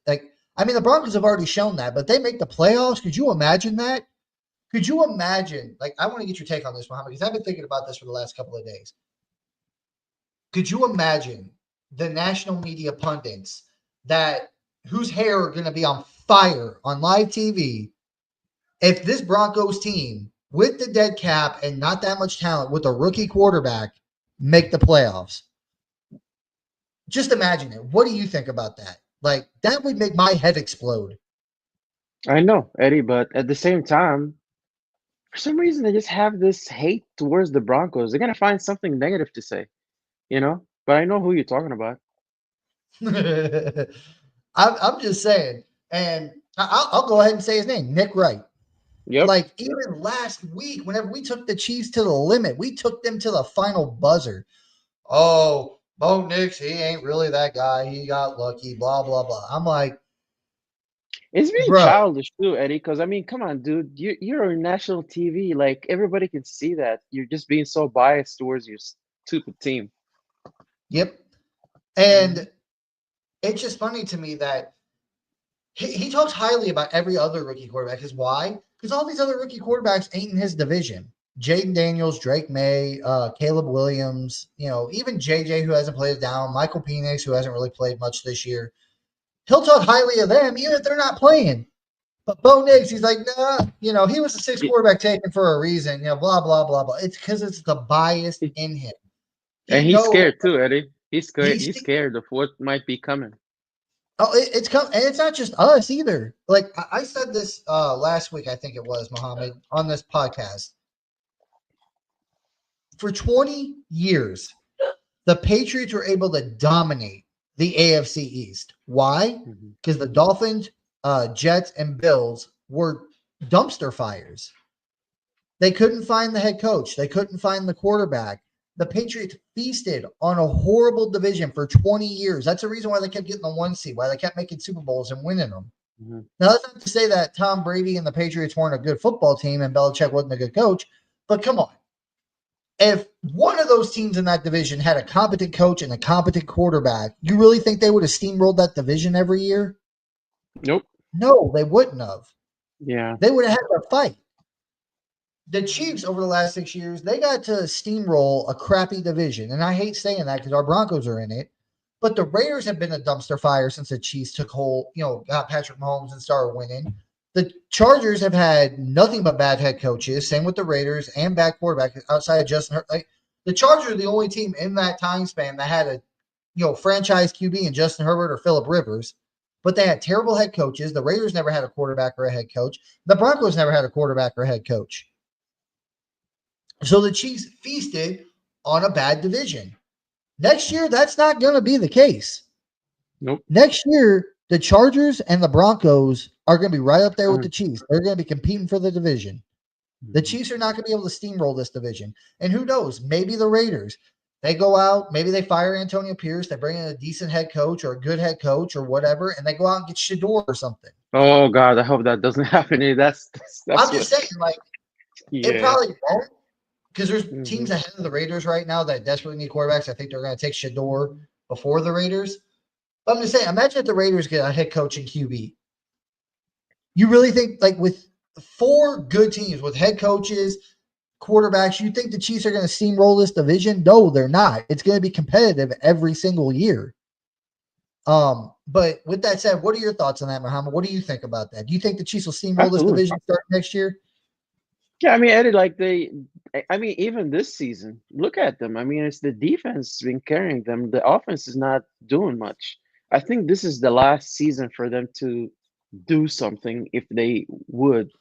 Broncos have already shown that, but they make the playoffs. Could you imagine that? Could you imagine? Like, I want to get your take on this, Mohammed, because I've been thinking about this for the last couple of days. Could you imagine the national media pundits that whose hair are going to be on fire on live TV if this Broncos team with the dead cap and not that much talent with a rookie quarterback make the playoffs? Just imagine it. What do you think about that? Like, that would make my head explode. I know, Eddie, but at the same time, for some reason, they just have this hate towards the Broncos. They're gonna find something negative to say, But I know who you're talking about. I'm just saying. And I'll go ahead and say his name, Nick Wright. Yep. Like, even last week, whenever we took the Chiefs to the limit, we took them to the final buzzer. Oh, Bo Nix, he ain't really that guy. He got lucky, blah, blah, blah. I'm like, It's being bro, childish too, Eddie, because I mean, come on, dude. You're on national TV. Like everybody can see that. You're just being so biased towards your stupid team. yep. Hmm. And it's just funny to me that he talks highly about every other rookie quarterback. Is why? Because all these other rookie quarterbacks ain't in his division. Jaden Daniels, Drake May, Caleb Williams, even JJ, who hasn't played it down, Michael Penix, who hasn't really played much this year. He'll talk highly of them, even if they're not playing. But Bo Nix, he's like, nah, he was a sixth He, quarterback taken for a reason, blah, blah, blah, blah. It's because it's the bias he- in him. and He he's knows scared too, Eddie. He's scared. he's He's scared of what might be coming. it's come, and it's not just us either. Like I said this last week, I think it was Muhammad on this podcast. For 20 years, the Patriots were able to dominate the AFC East. Why? Mhm. Because the Dolphins, Jets, and Bills were dumpster fires. They couldn't find the head coach. They couldn't find the quarterback. The Patriots feasted on a horrible division for 20 years. That's the reason why they kept getting the 1 seed, why they kept making Super Bowls and winning them. Mhm. Now, that's not to say that Tom Brady and the Patriots weren't a good football team and Belichick wasn't a good coach, but come on. If one of those teams in that division had a competent coach and a competent quarterback, you really think they would have steamrolled that division every year? Nope. No, they wouldn't have. Yeah. They would have had to fight. The Chiefs over the last 6 years, they got to steamroll a crappy division. And I hate saying that because our Broncos are in it. But the Raiders have been a dumpster fire since the Chiefs took hold, got Patrick Mahomes and started winning. The Chargers have had nothing but bad head coaches. Same with the Raiders and bad quarterback outside of Justin Herbert. Like, the Chargers are the only team in that time span that had a franchise QB in Justin Herbert or Phillip Rivers. But they had terrible head coaches. The Raiders never had a quarterback or a head coach. The Broncos never had a quarterback or a head coach. So the Chiefs feasted on a bad division. Next year, that's not going to be the case. Nope. Next year, the Chargers and the Broncos are going to be right up there with the Chiefs. They're going to be competing for the division. The Chiefs are not going to be able to steamroll this division. And who knows? Maybe the Raiders. They go out, maybe they fire Antonio Pierce, they bring in a decent head coach or a good head coach or whatever, and they go out and get Shador or something. Oh God, I hope that doesn't happen. That's I'm what. just saying, like, it Yeah. probably won't. Because there's Mhm. teams ahead of the Raiders right now that desperately need quarterbacks. I think they're going to take Shador before the Raiders. But I'm just saying, imagine if the Raiders get a head coach and QB. You really think, like, with 4 good teams, with head coaches, quarterbacks, you think the Chiefs are going to steamroll this division? No, they're not. It's going to be competitive every single year. But with that said, what are your thoughts on that, Muhammad? What do you think about that? Do you think the Chiefs will steamroll this Absolutely. division starting next year? Yeah, I mean, Eddie, like I mean, even this season, look at them. I mean, it's the defense been carrying them. The offense is not doing much. I think this is the last season for them to do something if they would,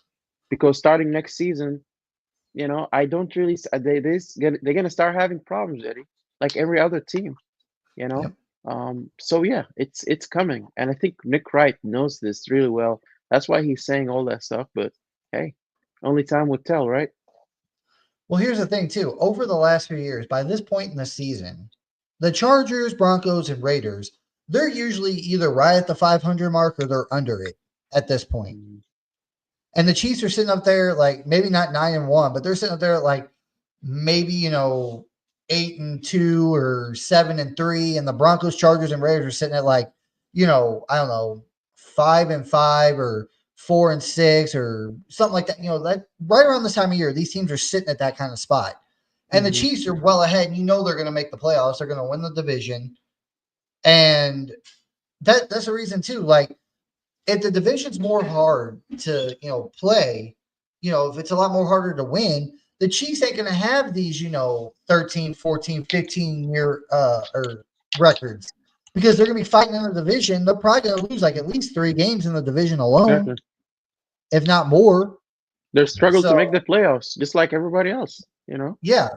because starting next season, I don't really. They're gonna start having problems, Eddie, like every other team. You know. Yep. So yeah, it's coming, and I think Nick Wright knows this really well. That's why he's saying all that stuff. But hey, only time will tell, right? Well, here's the thing, too. Over the last few years, by this point in the season, the Chargers, Broncos, and Raiders, they're usually either right at the 500 mark or they're under it at this point. Mhm. And the Chiefs are sitting up there, like, maybe not 9-1, but they're sitting up there at, like, maybe, 8-2 or 7-3. And the Broncos, Chargers, and Raiders are sitting at, like, I don't know, 5-5 or 4-6 or something like that. That right around this time of year, these teams are sitting at that kind of spot. And the Mhm. Chiefs are well ahead. And they're going to make the playoffs. They're going to win the division. And that's a reason, too. Like, if the division's more hard to play, if it's a lot more harder to win, the Chiefs ain't going to have these 13, 14, 15 year or records because they're going to be fighting in the division. They're probably going to lose like at least 3 games in the division alone, Exactly. if not more. They struggle to So make the playoffs, just like everybody else. yeah,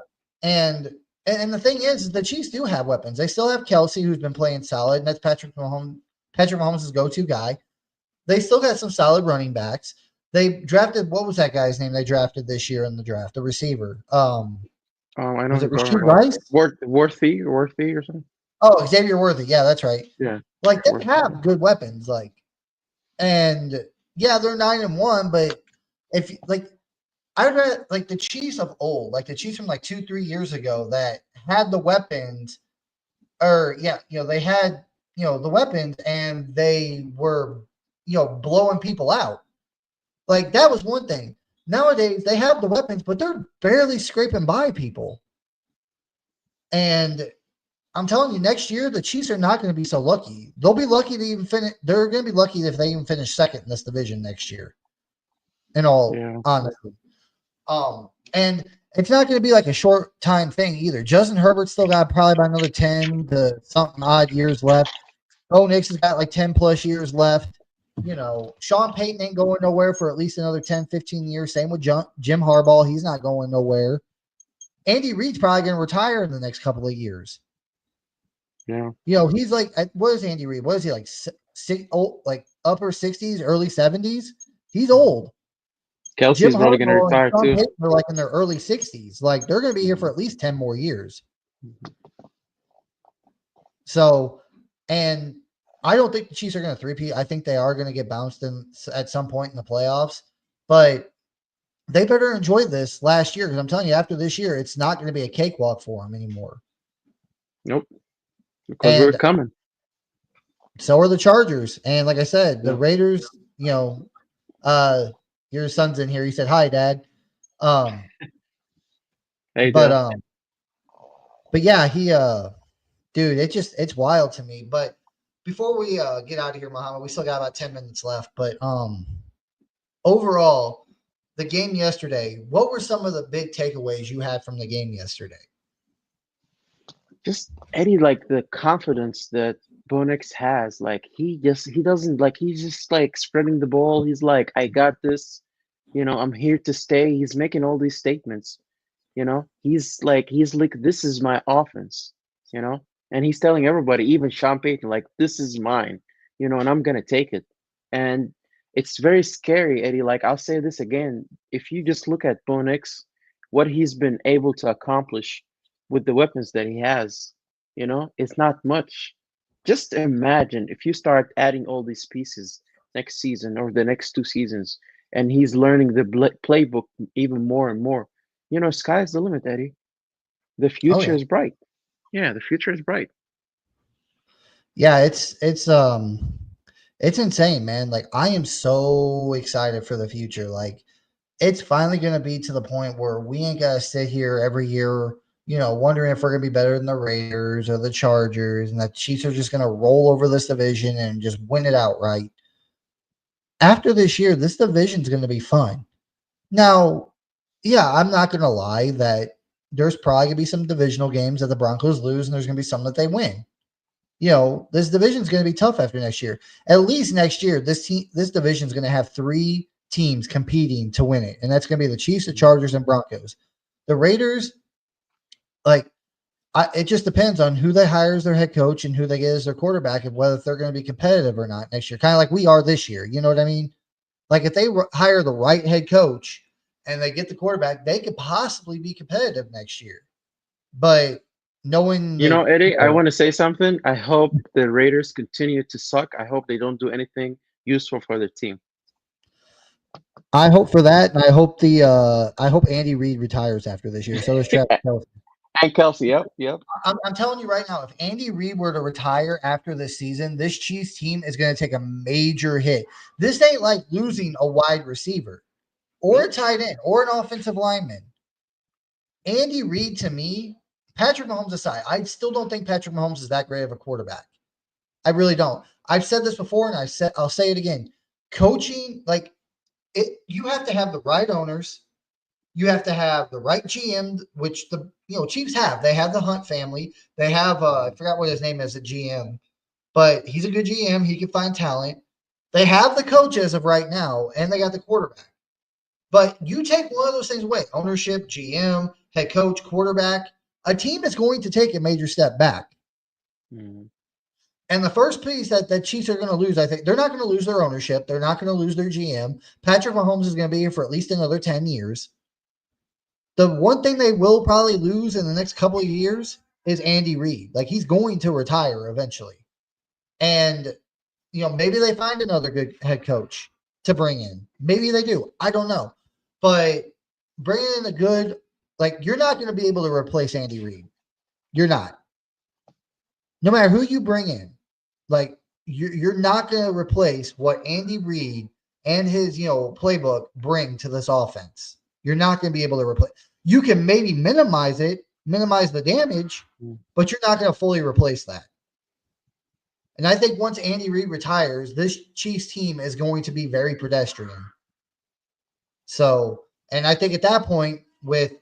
and the thing is, the Chiefs do have weapons. They still have Kelsey, who's been playing solid, and that's Patrick Mahomes. Patrick Mahomes' go-to guy. They still got some solid running backs. They drafted, what was that guy's name they drafted this year in the draft? The receiver. I know Was you're it talking Rasheed about Rice? Worthy or something. Oh, Xavier Worthy. Yeah, that's right. Yeah, Like they Worthy. have good weapons. Like, and yeah, they're 9-1, but if like I read like the Chiefs of old, like the Chiefs from like 2-3 years ago that had the weapons, or yeah, they had the weapons and they were blowing people out. Like, that was one thing. Nowadays, they have the weapons, but they're barely scraping by people. And I'm telling you, next year, the Chiefs are not going to be so lucky. They'll be lucky to even finish. They're going to be lucky if they even finish second in this division next year, in all Yeah. honesty. And it's not going to be like a short time thing either. Justin Herbert's still got probably about another 10 to something odd years left. Bo Nix has got like 10 plus years left. Sean Payton ain't going nowhere for at least another 10, 15 years. Same with Jim Harbaugh. He's not going nowhere. Andy Reid's probably going to retire in the next couple of years. Yeah. He's like, what is Andy Reid? What is he like? Like upper 60s, early 70s? He's old. Jim Kelsey's probably gonna Harbaugh and retire Sean too. Payton are like in their early 60s. Like, they're going to be here for at least 10 more years. So, and I don't think the Chiefs are going to three-peat. I think they are going to get bounced at some point in the playoffs. But they better enjoy this last year, because I'm telling you, after this year, it's not going to be a cakewalk for them anymore. Nope. Because we're And coming. so are the Chargers. And like I said, the Yeah. Raiders, your son's in here. He said, "Hi, Dad." Hey, But Dad. yeah, dude, it's wild to me. But before we get out of here, Muhammad, we still got about 10 minutes left. But overall, the game yesterday, what were some of the big takeaways you had from the game yesterday? Just Eddie, like the confidence that Bonix has, like he doesn't like he's just like spreading the ball. He's like, I got this, I'm here to stay. He's making all these statements, he's like, this is my offense, you know, and he's telling everybody, even Sean Payton, like, this is mine, and I'm gonna take it. And it's very scary, Eddie. Like, I'll say this again. If you just look at Bonix, what he's been able to accomplish with the weapons that he has, it's not much. Just imagine if you start adding all these pieces next season or the next 2 seasons, and he's learning the playbook even more and more. Sky's the limit, Eddie. The Oh future yeah. is bright. Yeah, the future is bright. Yeah, it's insane, man. Like, I am so excited for the future. Like, it's finally going to be to the point where we ain't got to sit here every year, wondering if we're going to be better than the Raiders or the Chargers, and the Chiefs are just going to roll over this division and just win it outright. After this year, this division is going to be fun. Now, yeah, I'm not going to lie that there's probably going to be some divisional games that the Broncos lose, and there's going to be some that they win. This division is going to be tough after next year. At least next year, this division is going to have 3 teams competing to win it, and that's going to be the Chiefs, the Chargers, and Broncos. The Raiders, like, it just depends on who they hire as their head coach and who they get as their quarterback, and whether they're going to be competitive or not next year. Kind of like we are this year. You know what I mean? Like, if they hire the right head coach and they get the quarterback, they could possibly be competitive next year. But knowing Eddie, I want to say something. I hope the Raiders continue to suck. I hope they don't do anything useful for their team. I hope for that, and I hope Andy Reid retires after this year. So does Travis Kelce. And Kelsey, yep. I'm telling you right now, if Andy Reid were to retire after this season, this Chiefs team is going to take a major hit. This ain't like losing a wide receiver or a tight end or an offensive lineman. Andy Reid, to me, Patrick Mahomes aside, I still don't think Patrick Mahomes is that great of a quarterback. I really don't. I've said this before, and I'll say it again. Coaching, like, you have to have the right owners. You have to have the right GM, which the Chiefs have. They have the Hunt family. They have I forgot what his name is at GM, but he's a good GM. He can find talent. They have the coach as of right now, and they got the quarterback. But you take one of those things away, ownership, GM, head coach, quarterback, a team is going to take a major step back. Mm. And the first piece that Chiefs are going to lose, I think, they're not going to lose their ownership. They're not going to lose their GM. Patrick Mahomes is going to be here for at least another 10 years. The one thing they will probably lose in the next couple of years is Andy Reid. Like, he's going to retire eventually. And, maybe they find another good head coach to bring in. Maybe they do. I don't know. But bringing in a good, like, you're not going to be able to replace Andy Reid. You're not. No matter who you bring in. Like, you're not going to replace what Andy Reid and his playbook bring to this offense. You're not going to be able to replace. You can maybe minimize it, minimize the damage, Mm. but you're not going to fully replace that. And I think once Andy Reid retires, this Chiefs team is going to be very pedestrian. So, and I think at that point, with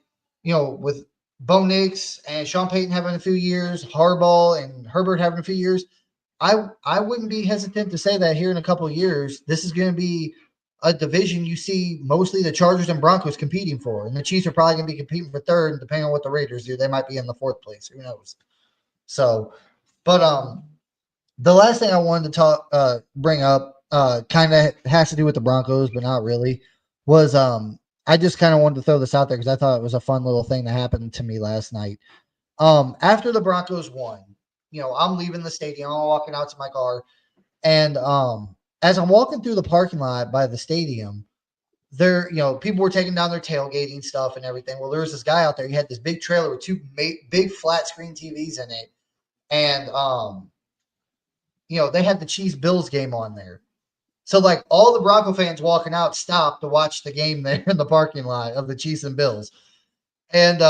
Bo Nix and Sean Payton having a few years, Harbaugh and Herbert having a few years, I wouldn't be hesitant to say that here in a couple of years, this is going to be a division you see mostly the Chargers and Broncos competing for, and the Chiefs are probably going to be competing for third. And depending on what the Raiders do, they might be in the fourth place. Who knows? So, but the last thing I wanted to bring up, kind of has to do with the Broncos, but not really. Was I just kind of wanted to throw this out there because I thought it was a fun little thing that happened to me last night. After the Broncos won, I'm leaving the stadium. I'm walking out to my car, and as I'm walking through the parking lot by the stadium, there, people were taking down their tailgating stuff and everything. Well, there was this guy out there. He had this big trailer with two big flat screen TVs in it, and they had the Chiefs Bills game on there. So like all the Bronco fans walking out stopped to watch the game there in the parking lot of the Chiefs and Bills. And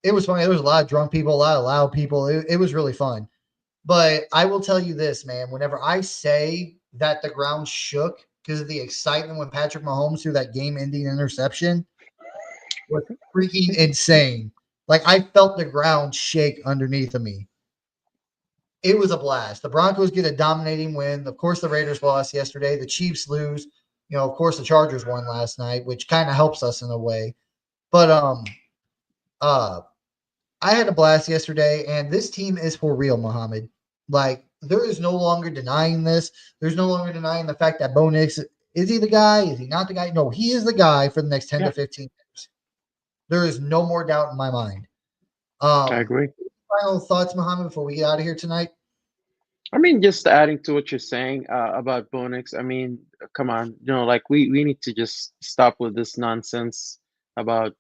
it was funny. There was a lot of drunk people, a lot of loud people. It was really fun. But I will tell you this, man, whenever I say that the ground shook because of the excitement when Patrick Mahomes threw that game ending interception was freaking insane. Like I felt the ground shake underneath of me. It was a blast. The Broncos get a dominating win. Of course, the Raiders lost yesterday. The Chiefs lose. Of course, the Chargers won last night, which kind of helps us in a way. But uh, I had a blast yesterday, and this team is for real, Muhammad. Like there is no longer denying this. There's no longer denying the fact that Bo Nix is he the guy? Is he not the guy? No, he is the guy for the next 10 to Yeah, 15 years. There is no more doubt in my mind. I agree. Final thoughts, Muhammad, before we get out of here tonight? I mean, just adding to what you're saying about Bonix, I mean, come on, like we need to just stop with this nonsense about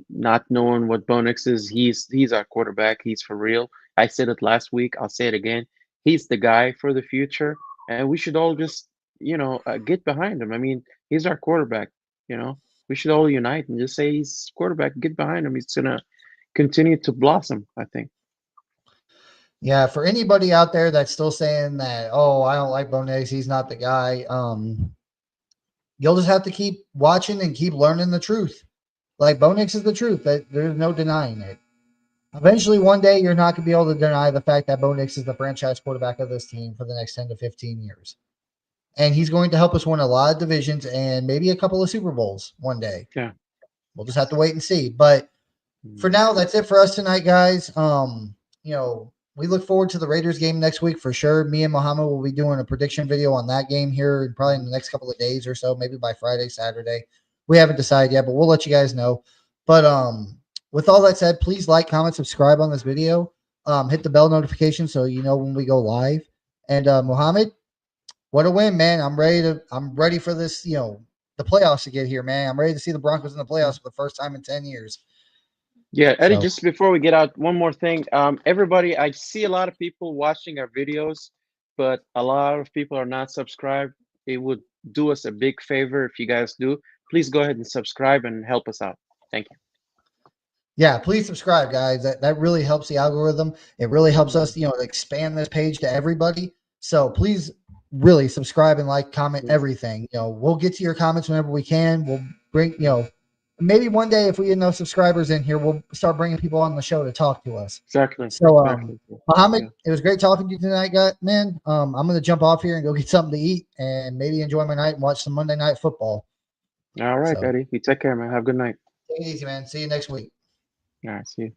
not knowing what Bonix is. He's our quarterback. He's for real. I said it last week. I'll say it again. He's the guy for the future, and we should all just, get behind him. I mean, he's our quarterback. You know, we should all unite and just say he's quarterback. Get behind him. He's gonna continue to blossom, I think. Yeah, for anybody out there that's still saying that, oh, I don't like Bo Nix, he's not the guy. You'll just have to keep watching and keep learning the truth. Like Bo Nix is the truth. There's no denying it. Eventually, one day, you're not going to be able to deny the fact that Bo Nix is the franchise quarterback of this team for the next 10 to 15 years. And he's going to help us win a lot of divisions and maybe a couple of Super Bowls one day. Yeah. We'll just have to wait and see. But for now, that's it for us tonight, guys. We look forward to the Raiders game next week for sure. Me and Muhammad will be doing a prediction video on that game here probably in the next couple of days or so, maybe by Friday, Saturday. We haven't decided yet, but we'll let you guys know. But with all that said, please like, comment, subscribe on this video. Hit the bell notification so you know when we go live. And Muhammad, what a win, man. I'm ready for this, the playoffs to get here, man. I'm ready to see the Broncos in the playoffs for the first time in 10 years. Yeah, Eddie, So just before we get out, one more thing. Everybody, I see a lot of people watching our videos, but a lot of people are not subscribed. It would do us a big favor if you guys do. Please go ahead and subscribe and help us out. Thank you. yeah, please subscribe, guys. That really helps the algorithm. It really helps us, expand this page to everybody. So please really subscribe and like, comment everything. We'll get to your comments whenever we can. We'll bring, maybe one day if we get enough subscribers in here, we'll start bringing people on the show to talk to us. Exactly. So, Exactly. Mohammed, Yeah. it was great talking to you tonight, man. I'm going to jump off here and go get something to eat and maybe enjoy my night and watch some Monday Night Football. All right, So Eddie. You take care, man. Have a good night. take it easy, man. See you next week. All right. See you.